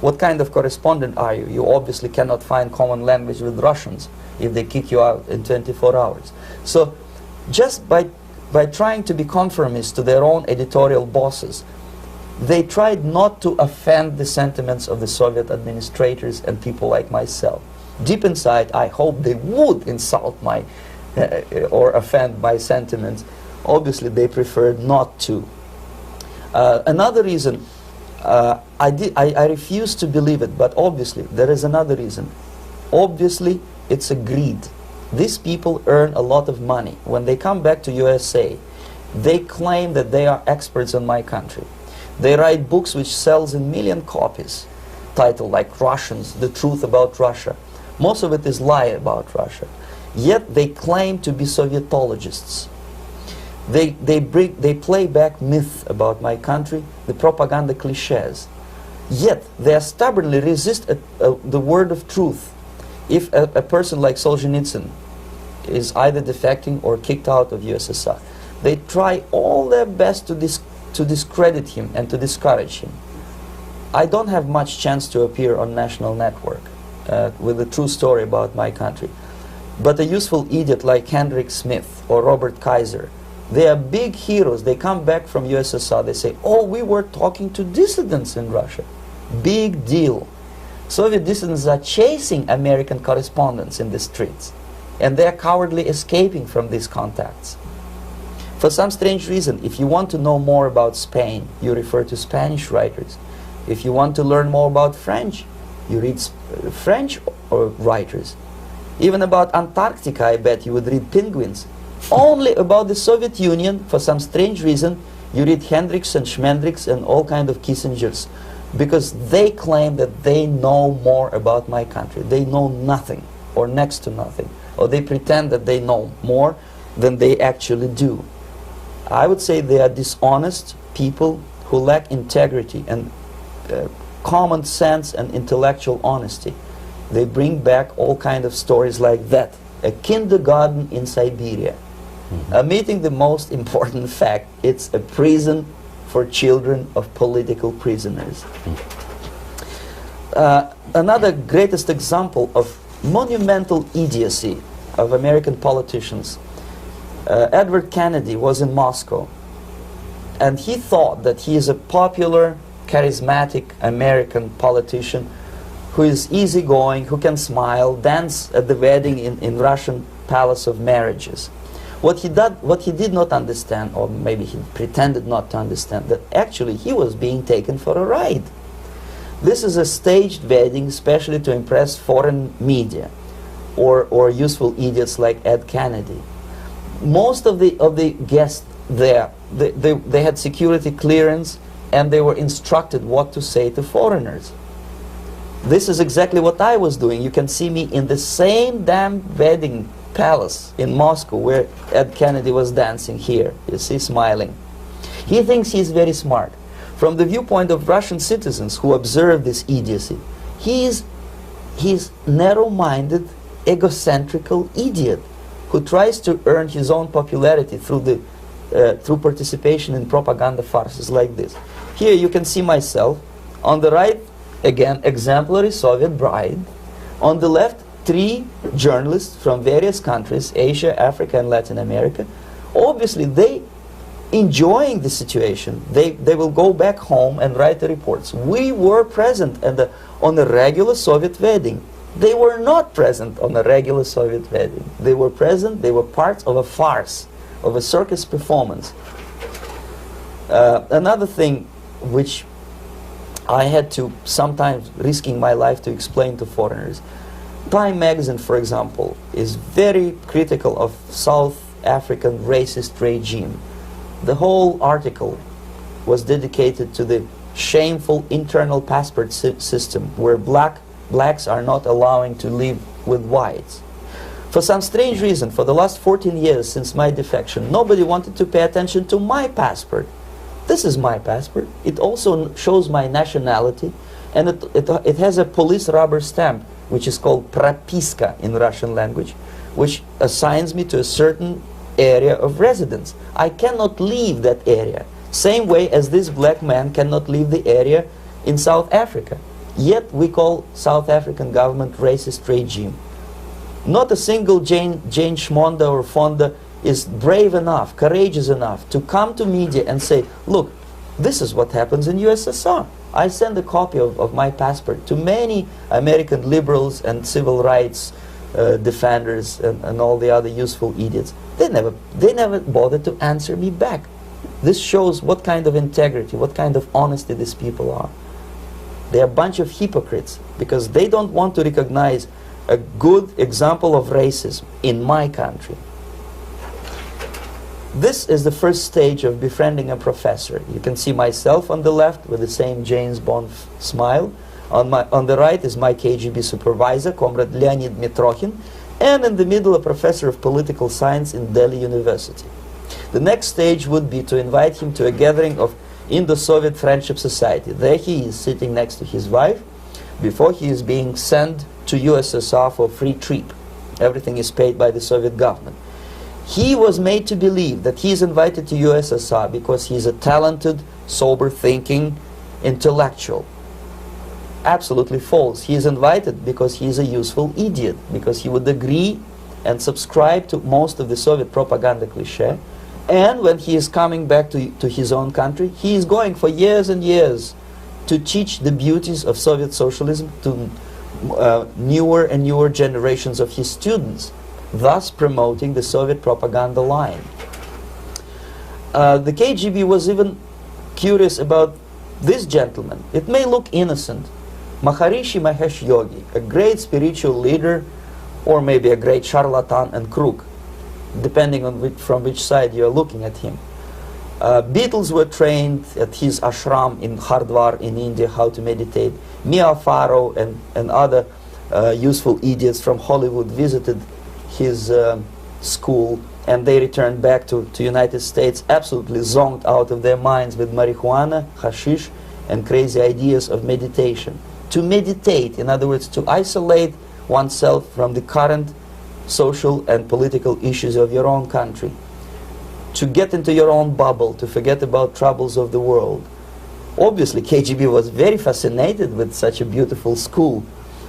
What kind of correspondent are you? You obviously cannot find common language with Russians if they kick you out in 24 hours. So just by trying to be conformist to their own editorial bosses, they tried not to offend the sentiments of the Soviet administrators and people like myself. Deep inside, I hope they would insult my or offend my sentiments. Obviously, they preferred not to. Another reason, I refuse to believe it, but obviously there is another reason. Obviously, it's a greed. These people earn a lot of money. When they come back to USA, they claim that they are experts in my country. They write books which sells in million copies, titled like Russians, The Truth About Russia. Most of it is lie about Russia. Yet they claim to be Sovietologists. They play back myth about my country, the propaganda cliches. Yet they stubbornly resist the word of truth. If a person like Solzhenitsyn is either defecting or kicked out of USSR, they try all their best to discredit him and to discourage him. I don't have much chance to appear on national network with a true story about my country. But a useful idiot like Hendrik Smith or Robert Kaiser, they are big heroes. They come back from USSR, they say, oh, we were talking to dissidents in Russia. Big deal. Soviet dissidents are chasing American correspondents in the streets, and they are cowardly escaping from these contacts. For some strange reason, if you want to know more about Spain, you refer to Spanish writers. If you want to learn more about French, you read French writers. Even about Antarctica, I bet you would read Penguins. Only about the Soviet Union, for some strange reason, you read Hendricks and Schmendricks and all kind of Kissingers, because they claim that they know more about my country. They know nothing, or next to nothing, or they pretend that they know more than they actually do. I would say they are dishonest people who lack integrity and common sense and intellectual honesty. They bring back all kind of stories like that. A kindergarten in Siberia. Omitting the most important fact, it's a prison for children of political prisoners. Another greatest example of monumental idiocy of American politicians. Edward Kennedy was in Moscow, and he thought that he is a popular, charismatic American politician who is easygoing, who can smile, dance at the wedding in Russian Palace of Marriages. What he did not understand, or maybe he pretended not to understand, that actually he was being taken for a ride. This is a staged wedding, especially to impress foreign media, or useful idiots like Ed Kennedy. Most of the guests there, they had security clearance, and they were instructed what to say to foreigners. This is exactly what I was doing. You can see me in the same damn wedding palace in Moscow where Ed Kennedy was dancing here. You see, smiling. He thinks he's very smart. From the viewpoint of Russian citizens who observe this idiocy, he's narrow-minded, egocentrical idiot who tries to earn his own popularity through participation in propaganda farces like this. Here you can see myself. On the right, again, exemplary Soviet bride. On the left, 3 journalists from various countries, Asia, Africa, and Latin America. Obviously, they enjoying the situation. They will go back home and write the reports. We were present on a regular Soviet wedding. They were not present on a regular Soviet wedding. They were present, they were part of a farce, of a circus performance. Another thing which I had to sometimes risking my life to explain to foreigners. Time magazine, for example, is very critical of South African racist regime. The whole article was dedicated to the shameful internal passport system where blacks are not allowing to live with whites. For some strange reason, for the last 14 years since my defection, nobody wanted to pay attention to my passport. This is my passport. It also shows my nationality, and it has a police rubber stamp, which is called propiska in Russian language, which assigns me to a certain area of residence. I cannot leave that area, same way as this black man cannot leave the area in South Africa. Yet we call South African government racist regime. Not a single Jane Schmonda or Fonda is brave enough, courageous enough to come to media and say, look, this is what happens in USSR. I send a copy of my passport to many American liberals and civil rights defenders and all the other useful idiots. They never bothered to answer me back. This shows what kind of integrity, what kind of honesty these people are. They're a bunch of hypocrites because they don't want to recognize a good example of racism in my country. This is the first stage of befriending a professor. You can see myself on the left with the same James Bond smile. On the right is my KGB supervisor, Comrade Leonid Mitrokhin, and in the middle a professor of political science in Delhi University. The next stage would be to invite him to a gathering of Indo-Soviet Friendship Society. There he is sitting next to his wife before he is being sent to USSR for free trip. Everything is paid by the Soviet government. He was made to believe that he is invited to USSR because he is a talented, sober-thinking intellectual. Absolutely false. He is invited because he is a useful idiot, because he would agree and subscribe to most of the Soviet propaganda cliché. And when he is coming back to his own country, he is going for years and years to teach the beauties of Soviet socialism to newer and newer generations of his students, thus promoting the Soviet propaganda line. The KGB was even curious about this gentleman. It may look innocent. Maharishi Mahesh Yogi, a great spiritual leader, or maybe a great charlatan and crook, depending on from which side you are looking at him. Beatles were trained at his ashram in Hardwar in India how to meditate. Mia Farrow and other useful idiots from Hollywood visited his school, and they returned back to United States absolutely zonked out of their minds with marijuana, hashish, and crazy ideas of meditation. To meditate, in other words, to isolate oneself from the current social and political issues of your own country, to get into your own bubble, to forget about troubles of the world. Obviously, KGB was very fascinated with such a beautiful school,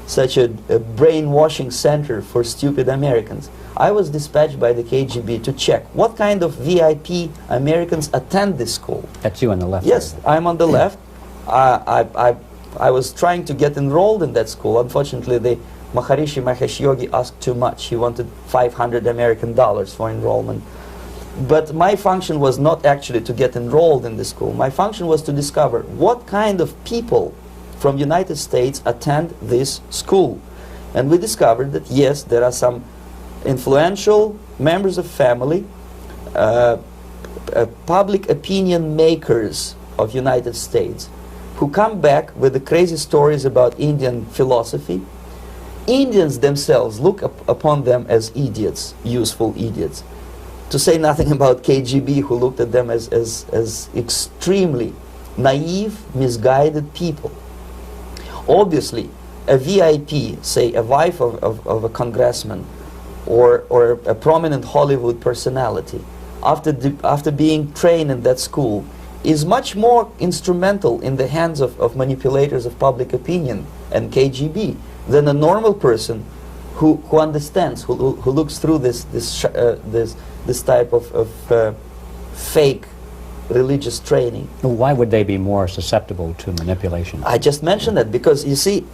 such a brainwashing center for stupid Americans. I was dispatched by the KGB to check what kind of VIP Americans attend this school. That's you on the left. Yes, I'm on the left. I was trying to get enrolled in that school. Unfortunately, the Maharishi Mahesh Yogi asked too much. He wanted $500 American for enrollment. But my function was not actually to get enrolled in the school. My function was to discover what kind of people from United States attend this school. And we discovered that yes, there are some influential members of family, public opinion makers of United States, who come back with the crazy stories about Indian philosophy. Indians themselves look upon them as idiots, useful idiots. To say nothing about KGB, who looked at them as extremely naive, misguided people. Obviously, a VIP, say a wife of a congressman, or a prominent Hollywood personality, after being trained in that school, is much more instrumental in the hands of manipulators of public opinion and KGB than a normal person who understands, who looks through this type of fake religious training. Why would they be more susceptible to manipulation? I just mentioned that because, you see,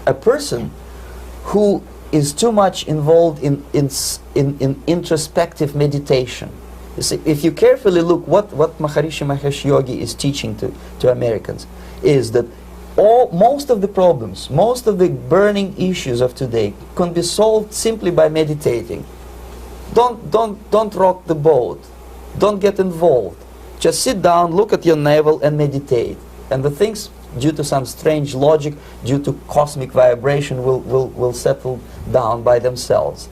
a person who is too much involved in introspective meditation. You see, if you carefully look what Maharishi Mahesh Yogi is teaching to Americans, is that most of the problems, most of the burning issues of today can be solved simply by meditating. Don't rock the boat. Don't get involved. Just sit down, look at your navel and meditate. And the things, due to some strange logic, due to cosmic vibration, will settle down by themselves.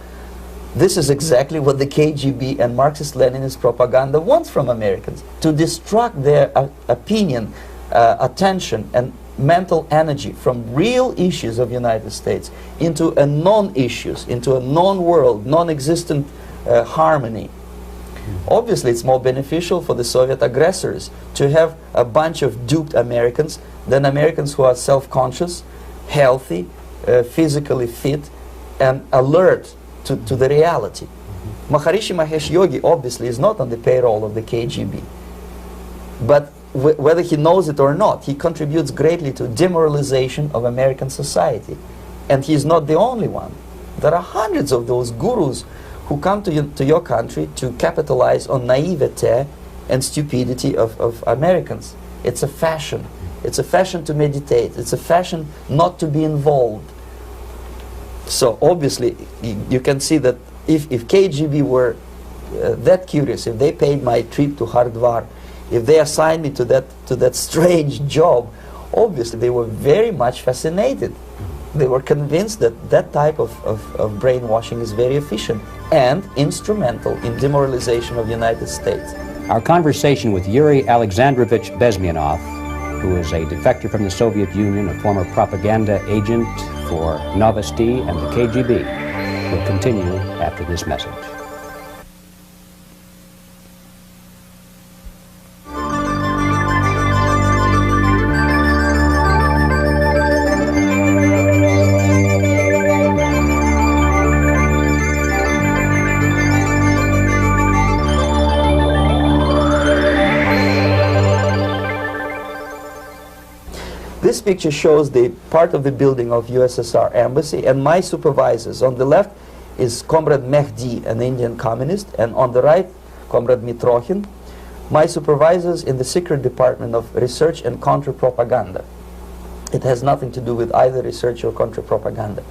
This is exactly what the KGB and Marxist-Leninist propaganda wants from Americans, to distract their opinion, attention, and mental energy from real issues of United States into a non-issues, into a non-world, non-existent harmony. Obviously, it's more beneficial for the Soviet aggressors to have a bunch of duped Americans than Americans who are self-conscious, healthy, physically fit, and alert to the reality. Maharishi Mahesh Yogi obviously is not on the payroll of the KGB. But whether he knows it or not, he contributes greatly to demoralization of American society. And he's not the only one. There are hundreds of those gurus who come to your country to capitalize on naivete and stupidity of Americans. It's a fashion. It's a fashion to meditate. It's a fashion not to be involved. So obviously, you can see that if KGB were that curious, if they paid my trip to Hardwar, if they assigned me to that strange job, obviously they were very much fascinated. They were convinced that that type of brainwashing is very efficient and instrumental in demoralization of the United States. Our conversation with Yuri Alexandrovich Bemenov, who is a defector from the Soviet Union, a former propaganda agent for Novosti and the KGB, will continue after this message. picture shows the part of the building of USSR embassy, and my supervisors. On the left is Comrade Mehdi, an Indian communist, and on the right, Comrade Mitrokhin, my supervisors in the secret department of research and counter-propaganda. It has nothing to do with either research or counter-propaganda.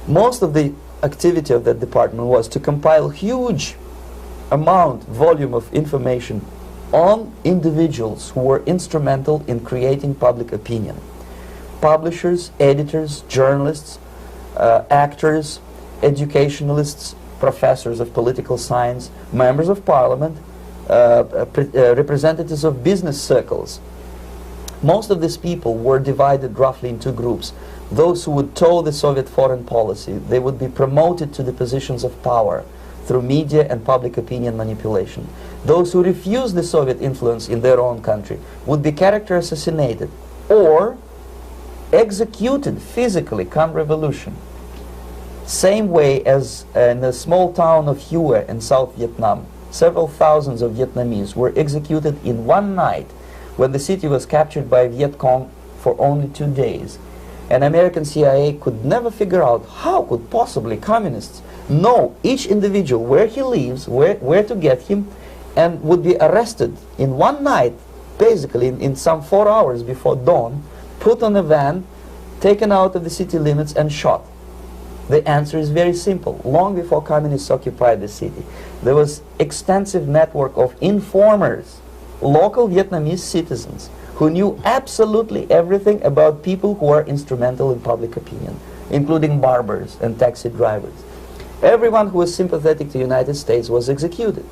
Most of the activity of that department was to compile huge volume of information on individuals who were instrumental in creating public opinion. Publishers, editors, journalists, actors, educationalists, professors of political science, members of parliament, representatives of business circles. Most of these people were divided roughly in two groups. Those who would toe the Soviet foreign policy, they would be promoted to the positions of power through media and public opinion manipulation. Those who refused the Soviet influence in their own country would be character assassinated or executed physically come revolution. Same way as in the small town of Hue in South Vietnam, several thousands of Vietnamese were executed in one night when the city was captured by Viet Cong for only 2 days. And American CIA could never figure out how could possibly communists know each individual, where he lives, where to get him, and would be arrested in one night, basically in some 4 hours before dawn, put on a van, taken out of the city limits and shot. The answer is very simple. Long before communists occupied the city, there was extensive network of informers, local Vietnamese citizens, who knew absolutely everything about people who are instrumental in public opinion, including barbers and taxi drivers. Everyone who was sympathetic to the United States was executed.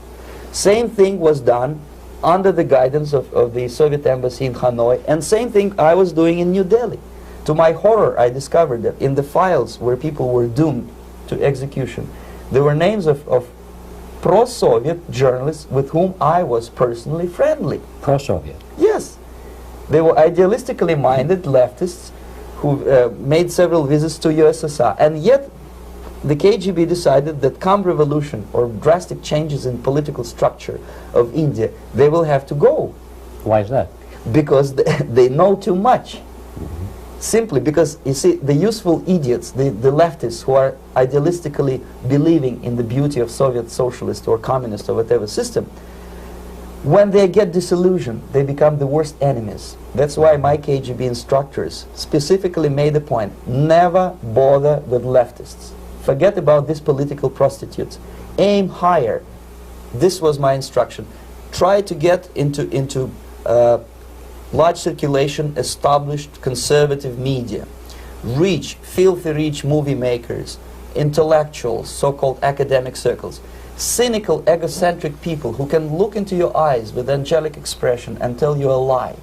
Same thing was done under the guidance of the Soviet embassy in Hanoi, and same thing I was doing in New Delhi. To my horror, I discovered that in the files where people were doomed to execution, there were names of pro-Soviet journalists with whom I was personally friendly. Pro-Soviet? Yes. They were idealistically minded leftists who made several visits to USSR, and yet the KGB decided that come revolution or drastic changes in political structure of India, they will have to go. Why is that? Because they know too much. Simply because, you see, the useful idiots, the leftists who are idealistically believing in the beauty of Soviet socialist or communist or whatever system, when they get disillusioned, they become the worst enemies. That's why my KGB instructors specifically made the point, never bother with leftists. Forget about these political prostitutes. Aim higher. This was my instruction. Try to get into large circulation, established conservative media. Rich, filthy rich movie makers, intellectuals, so-called academic circles. Cynical, egocentric people who can look into your eyes with angelic expression and tell you a lie.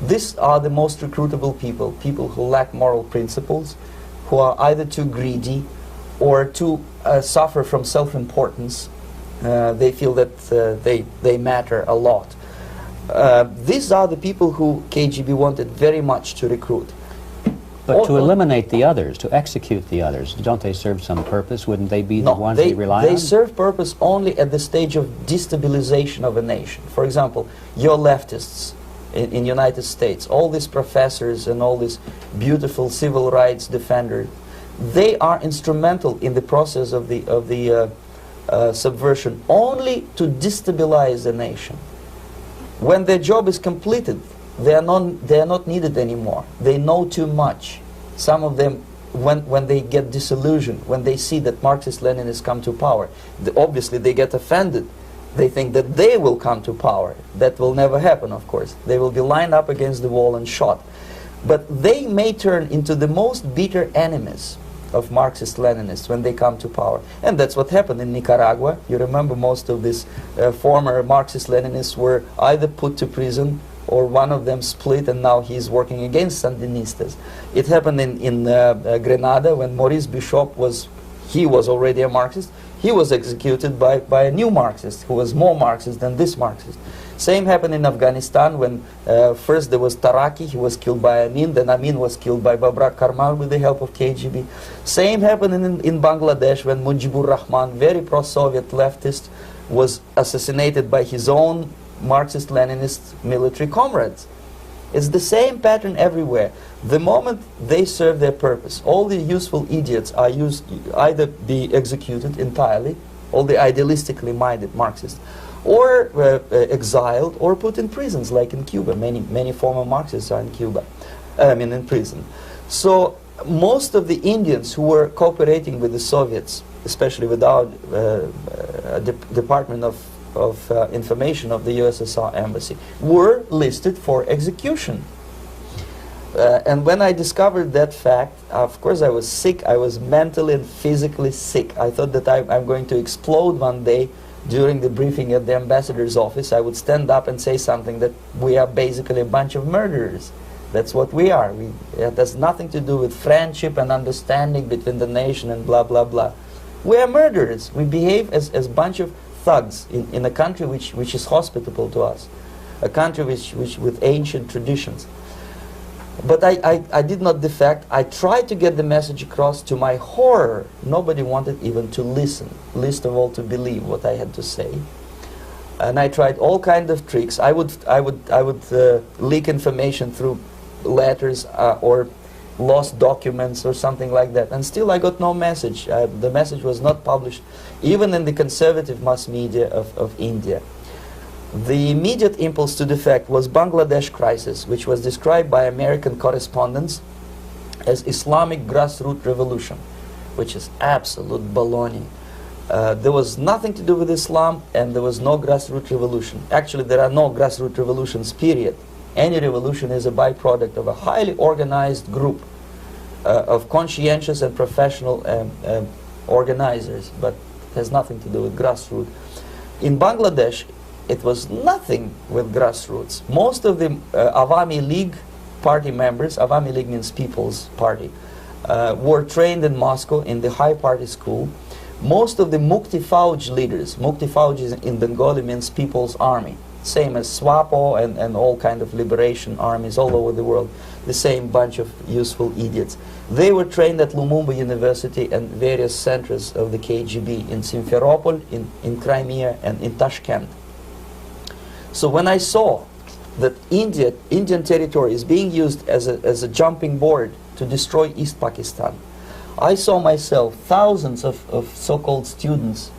These are the most recruitable people, people who lack moral principles, who are either too greedy or too suffer from self-importance. They feel that they matter a lot. These are the people who KGB wanted very much to recruit. But to eliminate the others, to execute the others, don't they serve some purpose? Wouldn't they be the ones they rely on? They serve purpose only at the stage of destabilization of a nation. For example, your leftists in United States, all these professors and all these beautiful civil rights defenders, they are instrumental in the process of the subversion only to destabilize the nation. When their job is completed, they are not needed anymore. They know too much. Some of them, when they get disillusioned, when they see that Marxist-Leninists come to power, obviously they get offended. They think that they will come to power. That will never happen, of course. They will be lined up against the wall and shot. But they may turn into the most bitter enemies of Marxist-Leninists when they come to power. And that's what happened in Nicaragua. You remember most of these former Marxist-Leninists were either put to prison or one of them split, and now he's working against Sandinistas. It happened in Grenada when Maurice Bishop was already a Marxist. He was executed by a new Marxist who was more Marxist than this Marxist. Same happened in Afghanistan when first there was Taraki, he was killed by Amin, then Amin was killed by Babrak Karmal with the help of KGB. Same happened in Bangladesh when Mujibur Rahman, very pro-Soviet leftist, was assassinated by his own Marxist-Leninist military comrades. It's the same pattern everywhere. The moment they serve their purpose, all the useful idiots are either be executed entirely, all the idealistically minded Marxists, or exiled or put in prisons, like in Cuba. Many former Marxists are in Cuba, in prison. So most of the Indians who were cooperating with the Soviets, especially with our Department of Information of the USSR Embassy, were listed for execution. And when I discovered that fact, of course I was sick. I was mentally and physically sick. I thought that I'm going to explode one day during the briefing at the ambassador's office. I would stand up and say something that we are basically a bunch of murderers. That's what we are. It has nothing to do with friendship and understanding between the nation and blah, blah, blah. We are murderers. We behave as a bunch of thugs in a country which is hospitable to us, a country which with ancient traditions. But I did not defect. I tried to get the message across. To my horror, nobody wanted even to listen, least of all to believe what I had to say. And I tried all kinds of tricks. I would leak information through letters or lost documents or something like that. And still I got no message. The message was not published, even in the conservative mass media of India. The immediate impulse to defect was Bangladesh crisis, which was described by American correspondents as Islamic grassroots revolution, which is absolute baloney. There was nothing to do with Islam, and there was no grassroots revolution. Actually, there are no grassroots revolutions, period. Any revolution is a byproduct of a highly organized group of conscientious and professional organizers, but it has nothing to do with grassroots. In Bangladesh, it was nothing with grassroots. Most of the Awami League party members, Awami League means People's Party, were trained in Moscow in the High Party School. Most of the Mukti Fauj leaders, Mukti Fauj in Bengali means People's Army, same as SWAPO and all kind of liberation armies all over the world, the same bunch of useful idiots. They were trained at Lumumba University and various centers of the KGB in Simferopol, in Crimea, and in Tashkent. So when I saw that Indian territory is being used as a jumping board to destroy East Pakistan, I saw myself thousands of so-called students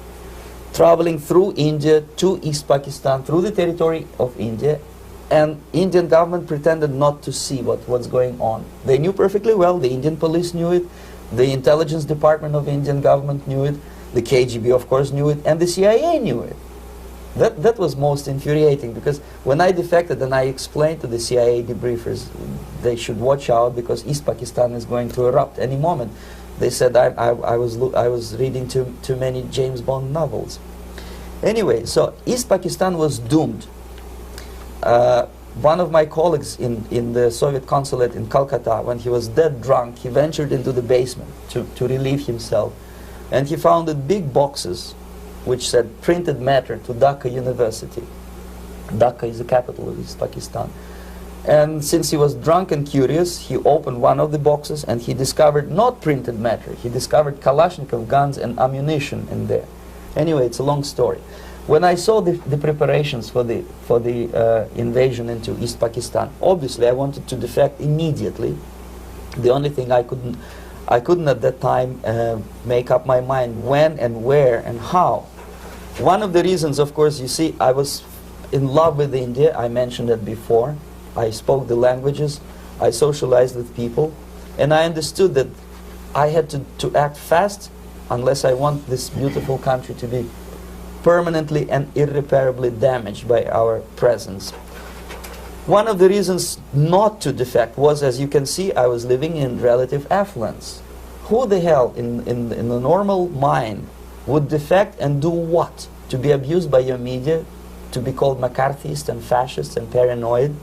traveling through India to East Pakistan, through the territory of India, and Indian government pretended not to see what's going on. They knew perfectly well, the Indian police knew it, the intelligence department of Indian government knew it, the KGB of course knew it, and the CIA knew it. That was most infuriating, because when I defected and I explained to the CIA debriefers they should watch out because East Pakistan is going to erupt any moment, they said I was reading too many James Bond novels. Anyway, so East Pakistan was doomed. One of my colleagues in the Soviet consulate in Calcutta, when he was dead drunk, he ventured into the basement to relieve himself, and he found big boxes which said printed matter to Dhaka University. Dhaka is the capital of East Pakistan. And since he was drunk and curious, he opened one of the boxes and he discovered not printed matter. He discovered Kalashnikov guns and ammunition in there. Anyway, it's a long story. When I saw the preparations for the invasion into East Pakistan, obviously I wanted to defect immediately. The only thing I couldn't at that time make up my mind when and where and how. One of the reasons, of course, you see, I was in love with India. I mentioned it before. I spoke the languages. I socialized with people. And I understood that I had to act fast unless I want this beautiful country to be permanently and irreparably damaged by our presence. One of the reasons not to defect was, as you can see, I was living in relative affluence. Who the hell in the normal mind would defect and do what? To be abused by your media, to be called McCarthyist and fascist and paranoid,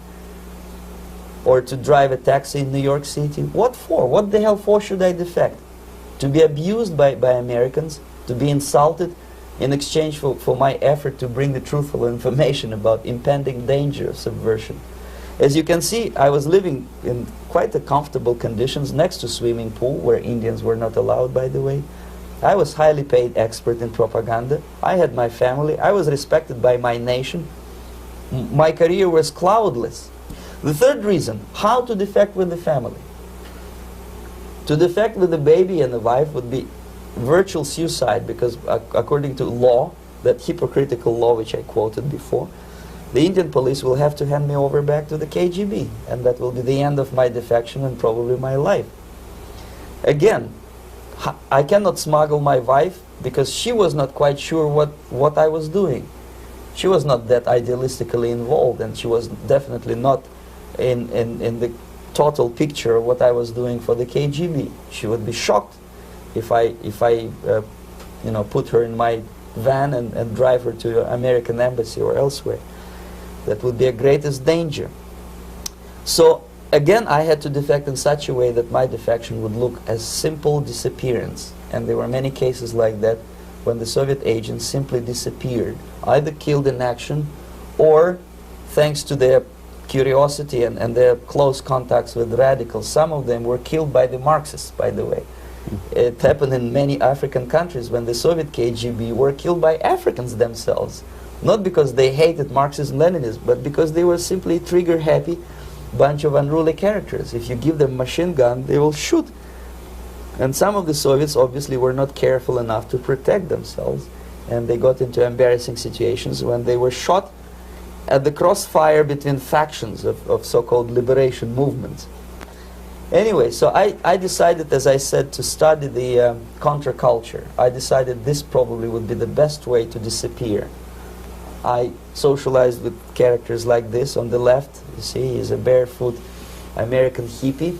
or to drive a taxi in New York City? What for? What the hell for should I defect? To be abused by Americans, to be insulted in exchange for my effort to bring the truthful information about impending danger of subversion. As you can see, I was living in quite a comfortable conditions next to swimming pool, where Indians were not allowed, by the way. I was highly paid expert in propaganda. I had my family. I was respected by my nation. My career was cloudless. The third reason, how to defect with the family. To defect with the baby and the wife would be virtual suicide, because according to law, that hypocritical law which I quoted before, the Indian police will have to hand me over back to the KGB, and that will be the end of my defection and probably my life. Again, I cannot smuggle my wife because she was not quite sure what I was doing. She was not that idealistically involved, and she was definitely not in the total picture of what I was doing for the KGB. She would be shocked if I you know, put her in my van and drive her to the American embassy or elsewhere. That would be a greatest danger. So again, I had to defect in such a way that my defection would look as simple disappearance. And there were many cases like that when the Soviet agents simply disappeared, either killed in action or, thanks to their curiosity and their close contacts with radicals, some of them were killed by the Marxists, by the way. It happened in many African countries when the Soviet KGB were killed by Africans themselves. Not because they hated Marxism, Leninism, but because they were simply trigger-happy bunch of unruly characters. If you give them a machine gun, they will shoot. And some of the Soviets obviously were not careful enough to protect themselves, and they got into embarrassing situations when they were shot at the crossfire between factions of so-called liberation movements. Anyway, so I decided, as I said, to study the counterculture. I decided this probably would be the best way to disappear. I socialized with characters like this on the left. You see, he's a barefoot American hippie.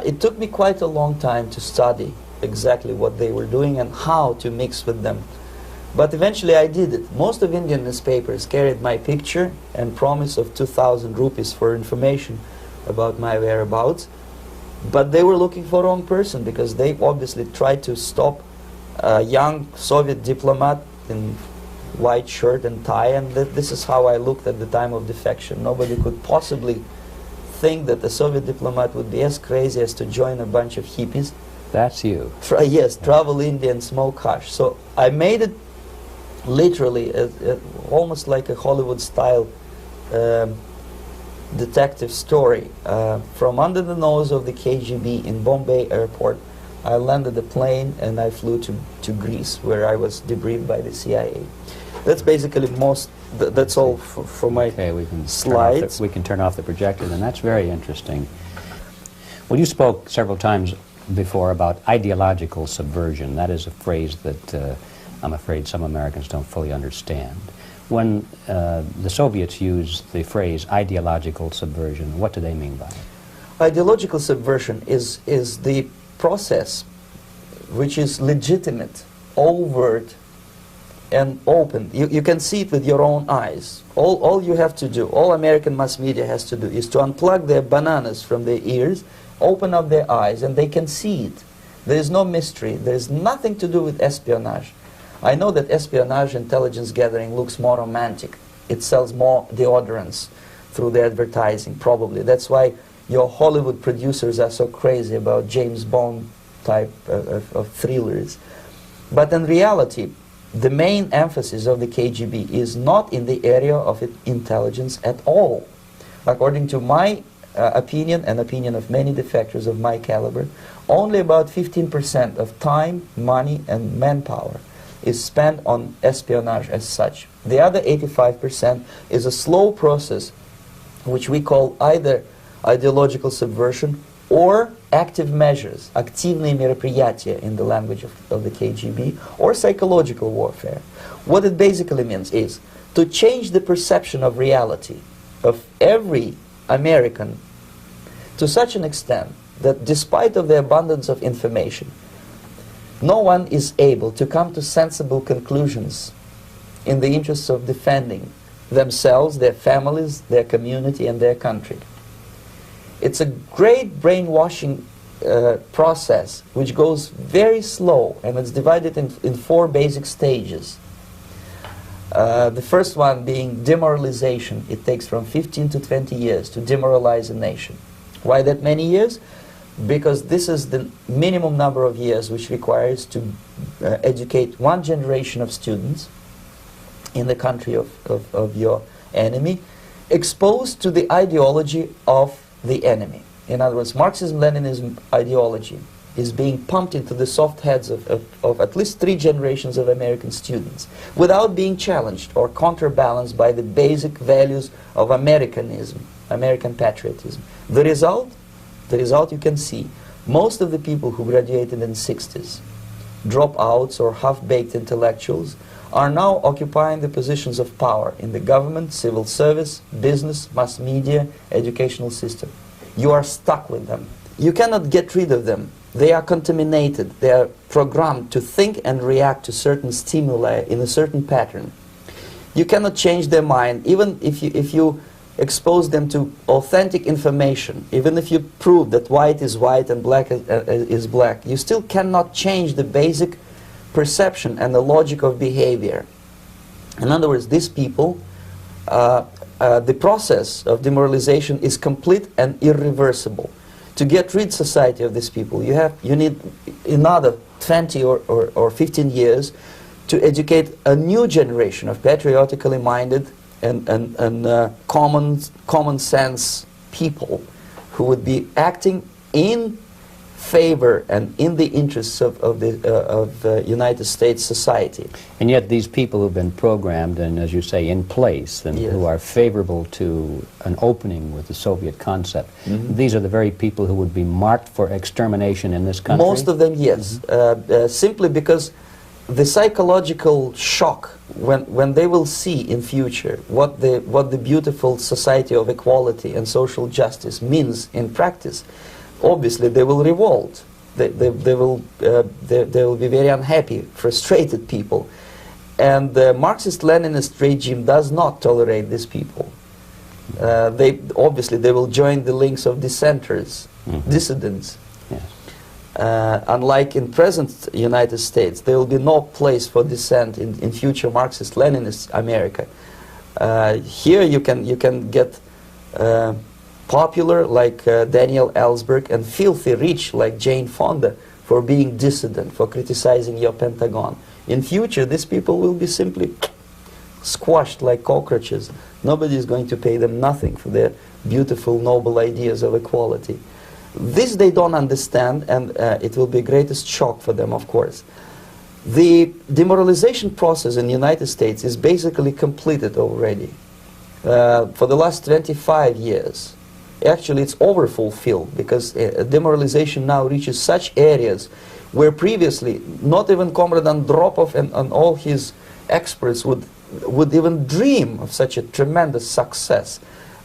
It took me quite a long time to study exactly what they were doing and how to mix with them. But eventually I did it. Most of Indian newspapers carried my picture and promise of 2,000 rupees for information about my whereabouts. But they were looking for the wrong person, because they obviously tried to stop a young Soviet diplomat in white shirt and tie, and this is how I looked at the time of defection. Nobody could possibly think that a Soviet diplomat would be as crazy as to join a bunch of hippies. That's you. Yes, travel India and smoke hash. So I made it literally almost like a Hollywood-style detective story. From under the nose of the KGB in Bombay airport, I landed the plane and I flew to Greece, where I was debriefed by the CIA. That's basically that's all for my slides. We can turn off the projector, and that's very interesting. Well, you spoke several times before about ideological subversion. That is a phrase that I'm afraid some Americans don't fully understand. When the Soviets used the phrase ideological subversion, what do they mean by it? Ideological subversion is the process which is legitimate, overt, and open. You can see it with your own eyes. All you have to do, all American mass media has to do, is to unplug their bananas from their ears, open up their eyes, and they can see it. There is no mystery. There is nothing to do with espionage. I know that espionage intelligence gathering looks more romantic. It sells more deodorants through the advertising, probably. That's why your Hollywood producers are so crazy about James Bond type of thrillers. But in reality, the main emphasis of the KGB is not in the area of intelligence at all. According to my opinion and opinion of many defectors of my caliber, only about 15% of time, money, and manpower is spent on espionage as such. The other 85% is a slow process which we call either ideological subversion or active measures, активные мероприятия in the language of the KGB, or psychological warfare. What it basically means is to change the perception of reality of every American to such an extent that despite of the abundance of information, no one is able to come to sensible conclusions in the interests of defending themselves, their families, their community, and their country. It's a great brainwashing process which goes very slow, and it's divided in 4 basic stages. The first one being demoralization. It takes from 15 to 20 years to demoralize a nation. Why that many years? Because this is the minimum number of years which requires to educate one generation of students in the country of your enemy, exposed to the ideology of the enemy. In other words, Marxism-Leninism ideology is being pumped into the soft heads of at least 3 generations of American students without being challenged or counterbalanced by the basic values of Americanism, American patriotism. The result you can see. Most of the people who graduated in the 60s, dropouts or half-baked intellectuals, are now occupying the positions of power in the government, civil service, business, mass media, educational system. You are stuck with them. You cannot get rid of them. They are contaminated. They are programmed to think and react to certain stimuli in a certain pattern. You cannot change their mind, even if you expose them to authentic information, even if you prove that white is white and black is black. You still cannot change the basic perception and the logic of behavior. In other words, these people, the process of demoralization is complete and irreversible. To get rid society of these people, you need another 20 or 15 years to educate a new generation of patriotically minded and common sense people who would be acting in favor and in the interests of the United States society. And yet these people who've been programmed and, as you say, in place, and yes. who are favorable to an opening with the Soviet concept, these are the very people who would be marked for extermination in this country? Most of them, yes. Simply because the psychological shock when they will see in future what the beautiful society of equality and social justice means in practice, obviously they will revolt. They will be very unhappy, frustrated people. And the Marxist-Leninist regime does not tolerate these people. Obviously they will join the links of dissenters, dissidents. Yes. Unlike in present United States, there will be no place for dissent in future Marxist-Leninist America. Here you can get popular like Daniel Ellsberg and filthy rich like Jane Fonda for being dissident, for criticizing your Pentagon. In future, these people will be simply squashed like cockroaches. Nobody is going to pay them nothing for their beautiful, noble ideas of equality. This they don't understand, and it will be greatest shock for them, of course. The demoralization process in the United States is basically completed already. For the last 25 years. Actually, it's overfulfilled, because demoralization now reaches such areas where previously not even Comrade Andropov and all his experts would even dream of such a tremendous success.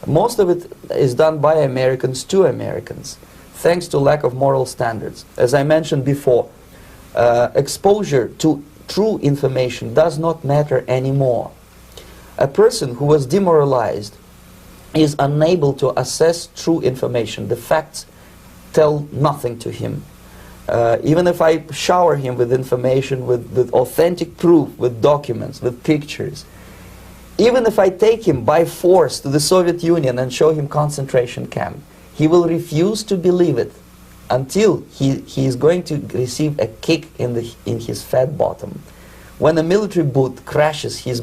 Most of it is done by Americans to Americans, thanks to lack of moral standards. As I mentioned before, exposure to true information does not matter anymore. A person who was demoralized is unable to assess true information. The facts tell nothing to him. Even if I shower him with information, with authentic proof, with documents, with pictures, even if I take him by force to the Soviet Union and show him concentration camp, he will refuse to believe it until he is going to receive a kick in his fat bottom. When a military boot crashes his,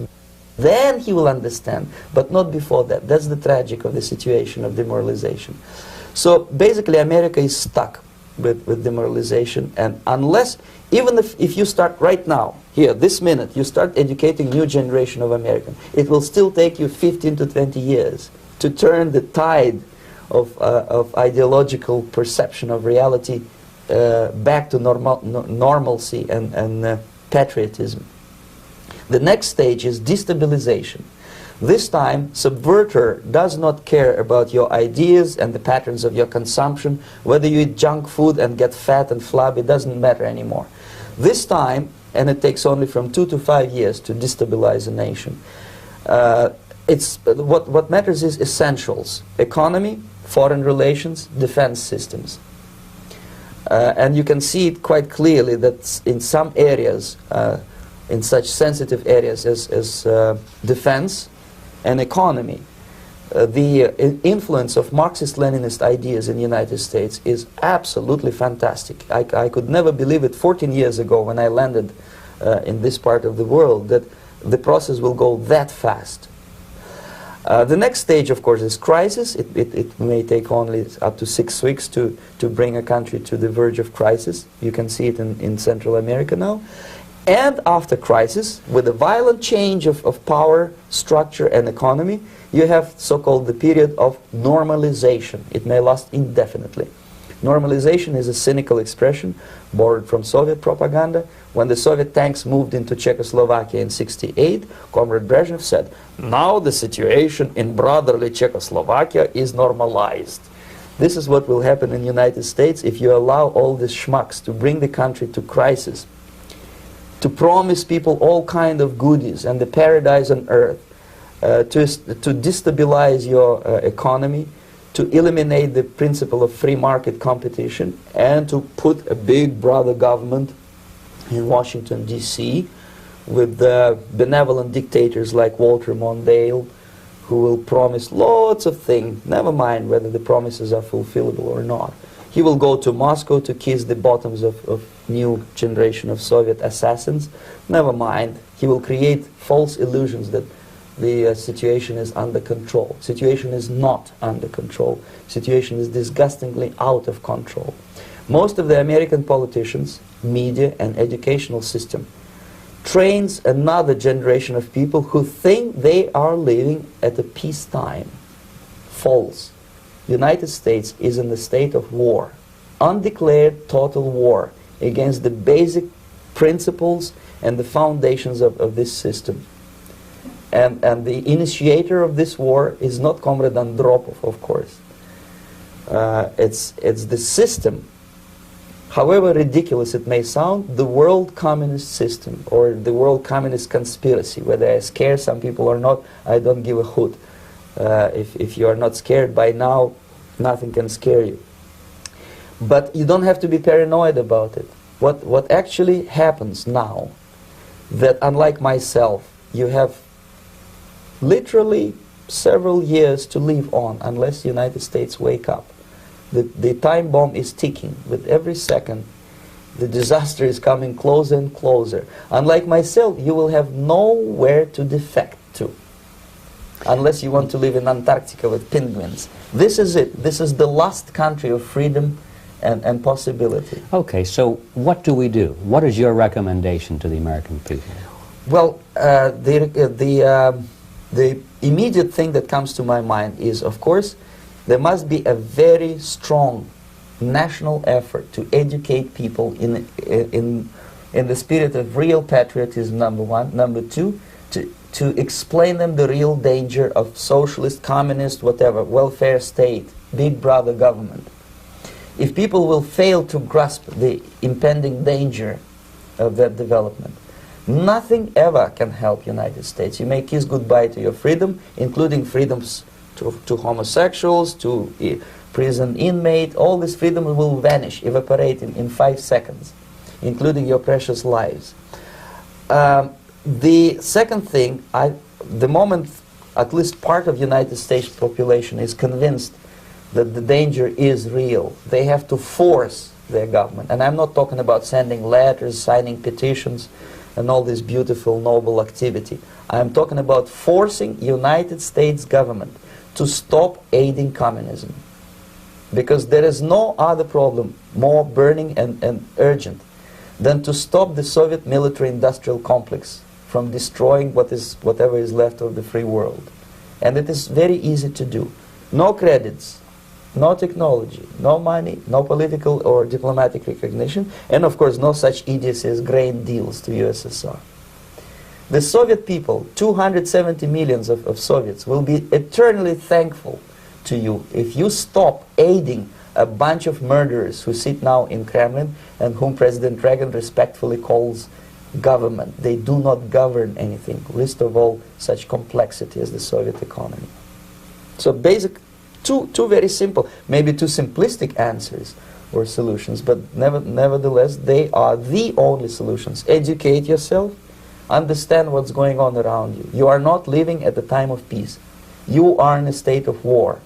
then he will understand, but not before that. That's the tragic of the situation of demoralization. So basically America is stuck with demoralization, and unless, even if you start right now, here, this minute, you start educating new generation of Americans, it will still take you 15 to 20 years to turn the tide of ideological perception of reality back to normalcy and patriotism. The next stage is destabilization. This time, subverter does not care about your ideas and the patterns of your consumption. Whether you eat junk food and get fat and flabby, it doesn't matter anymore. This time, and it takes only from 2 to 5 years to destabilize a nation, what matters is essentials: economy, foreign relations, defense systems. And you can see it quite clearly that in some areas, in such sensitive areas as defense and economy, the influence of Marxist-Leninist ideas in the United States is absolutely fantastic. I could never believe it 14 years ago when I landed in this part of the world, that the process will go that fast. The next stage, of course, is crisis. It may take only up to 6 weeks to bring a country to the verge of crisis. You can see it in Central America now. And after crisis, with a violent change of power, structure, and economy, you have so-called the period of normalization. It may last indefinitely. Normalization is a cynical expression borrowed from Soviet propaganda. When the Soviet tanks moved into Czechoslovakia in '68, Comrade Brezhnev said, "Now the situation in brotherly Czechoslovakia is normalized." This is what will happen in the United States if you allow all these schmucks to bring the country to crisis, to promise people all kind of goodies and the paradise on earth, to destabilize your economy, to eliminate the principle of free market competition, and to put a big brother government in Washington, D.C., with benevolent dictators like Walter Mondale, who will promise lots of things, never mind whether the promises are fulfillable or not. He will go to Moscow to kiss the bottoms of new generation of Soviet assassins, never mind. He will create false illusions that the situation is under control. Situation is not under control. Situation is disgustingly out of control. Most of the American politicians, media, and educational system trains another generation of people who think they are living at a peacetime. False. The United States is in the state of war, undeclared total war against the basic principles and the foundations of this system. And the initiator of this war is not Comrade Andropov, of course. It's the system. However ridiculous it may sound, the world communist system or the world communist conspiracy, whether I scare some people or not, I don't give a hoot. If you are not scared by now, nothing can scare you. But you don't have to be paranoid about it. What actually happens now, that unlike myself, you have literally several years to live on unless the United States wake up. The time bomb is ticking. With every second, the disaster is coming closer and closer. Unlike myself, you will have nowhere to defect to, unless you want to live in Antarctica with penguins. This is it. This is the last country of freedom and possibility. Okay, so what do we do? What is your recommendation to the American people? Well, the immediate thing that comes to my mind is, of course, there must be a very strong national effort to educate people in the spirit of real patriotism, number one. Number two, to explain them the real danger of socialist, communist, whatever, welfare state, big brother government. If people will fail to grasp the impending danger of that development, nothing ever can help United States. You may kiss goodbye to your freedom, including freedoms to homosexuals, to prison inmate. All this freedom will vanish, evaporate in 5 seconds, including your precious lives. The second thing, the moment at least part of United States population is convinced that the danger is real, they have to force their government. And I'm not talking about sending letters, signing petitions, and all this beautiful, noble activity. I'm talking about forcing United States government to stop aiding communism. Because there is no other problem more burning and urgent than to stop the Soviet military-industrial complex from destroying whatever is left of the free world. And it is very easy to do. No credits, no technology, no money, no political or diplomatic recognition, and of course no such idiocy as grain deals to USSR. The Soviet people, 270 millions of Soviets, will be eternally thankful to you if you stop aiding a bunch of murderers who sit now in Kremlin and whom President Reagan respectfully calls government. They do not govern anything, least of all such complexity as the Soviet economy. So basic, two very simple, maybe too simplistic answers or solutions, but nevertheless they are the only solutions. Educate yourself, understand what's going on around you. You are not living at the time of peace. You are in a state of war.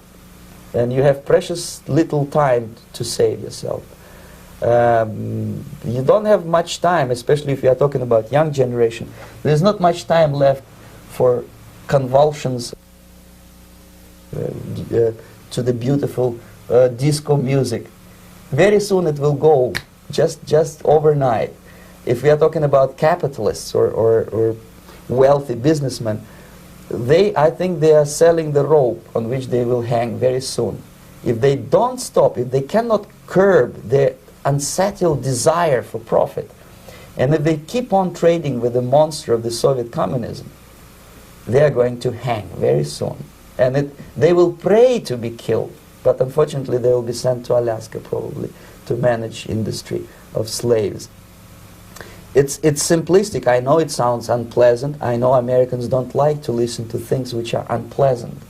And you have precious little time to save yourself. You don't have much time, especially if you are talking about young generation. There's not much time left for convulsions to the beautiful disco music. Very soon it will go, just overnight. If we are talking about capitalists or wealthy businessmen, I think they are selling the rope on which they will hang very soon. If they don't stop, if they cannot curb their unsettled desire for profit, and if they keep on trading with the monster of the Soviet communism, they are going to hang very soon. And they will pray to be killed, but unfortunately they will be sent to Alaska probably to manage industry of slaves. It's simplistic. I know it sounds unpleasant. I know Americans don't like to listen to things which are unpleasant.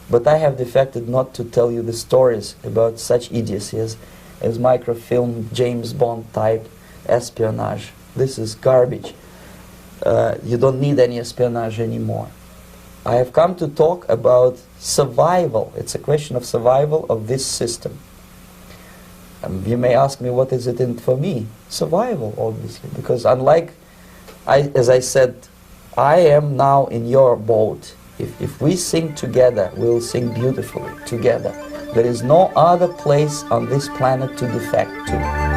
But I have defected not to tell you the stories about such idiocy as microfilm, James Bond type espionage. This is garbage. You don't need any espionage anymore. I have come to talk about survival. It's a question of survival of this system. You may ask me, what is it in for me? Survival, obviously, because unlike, as I said, I am now in your boat. If we sing together, we'll sing beautifully together. There is no other place on this planet to defect to.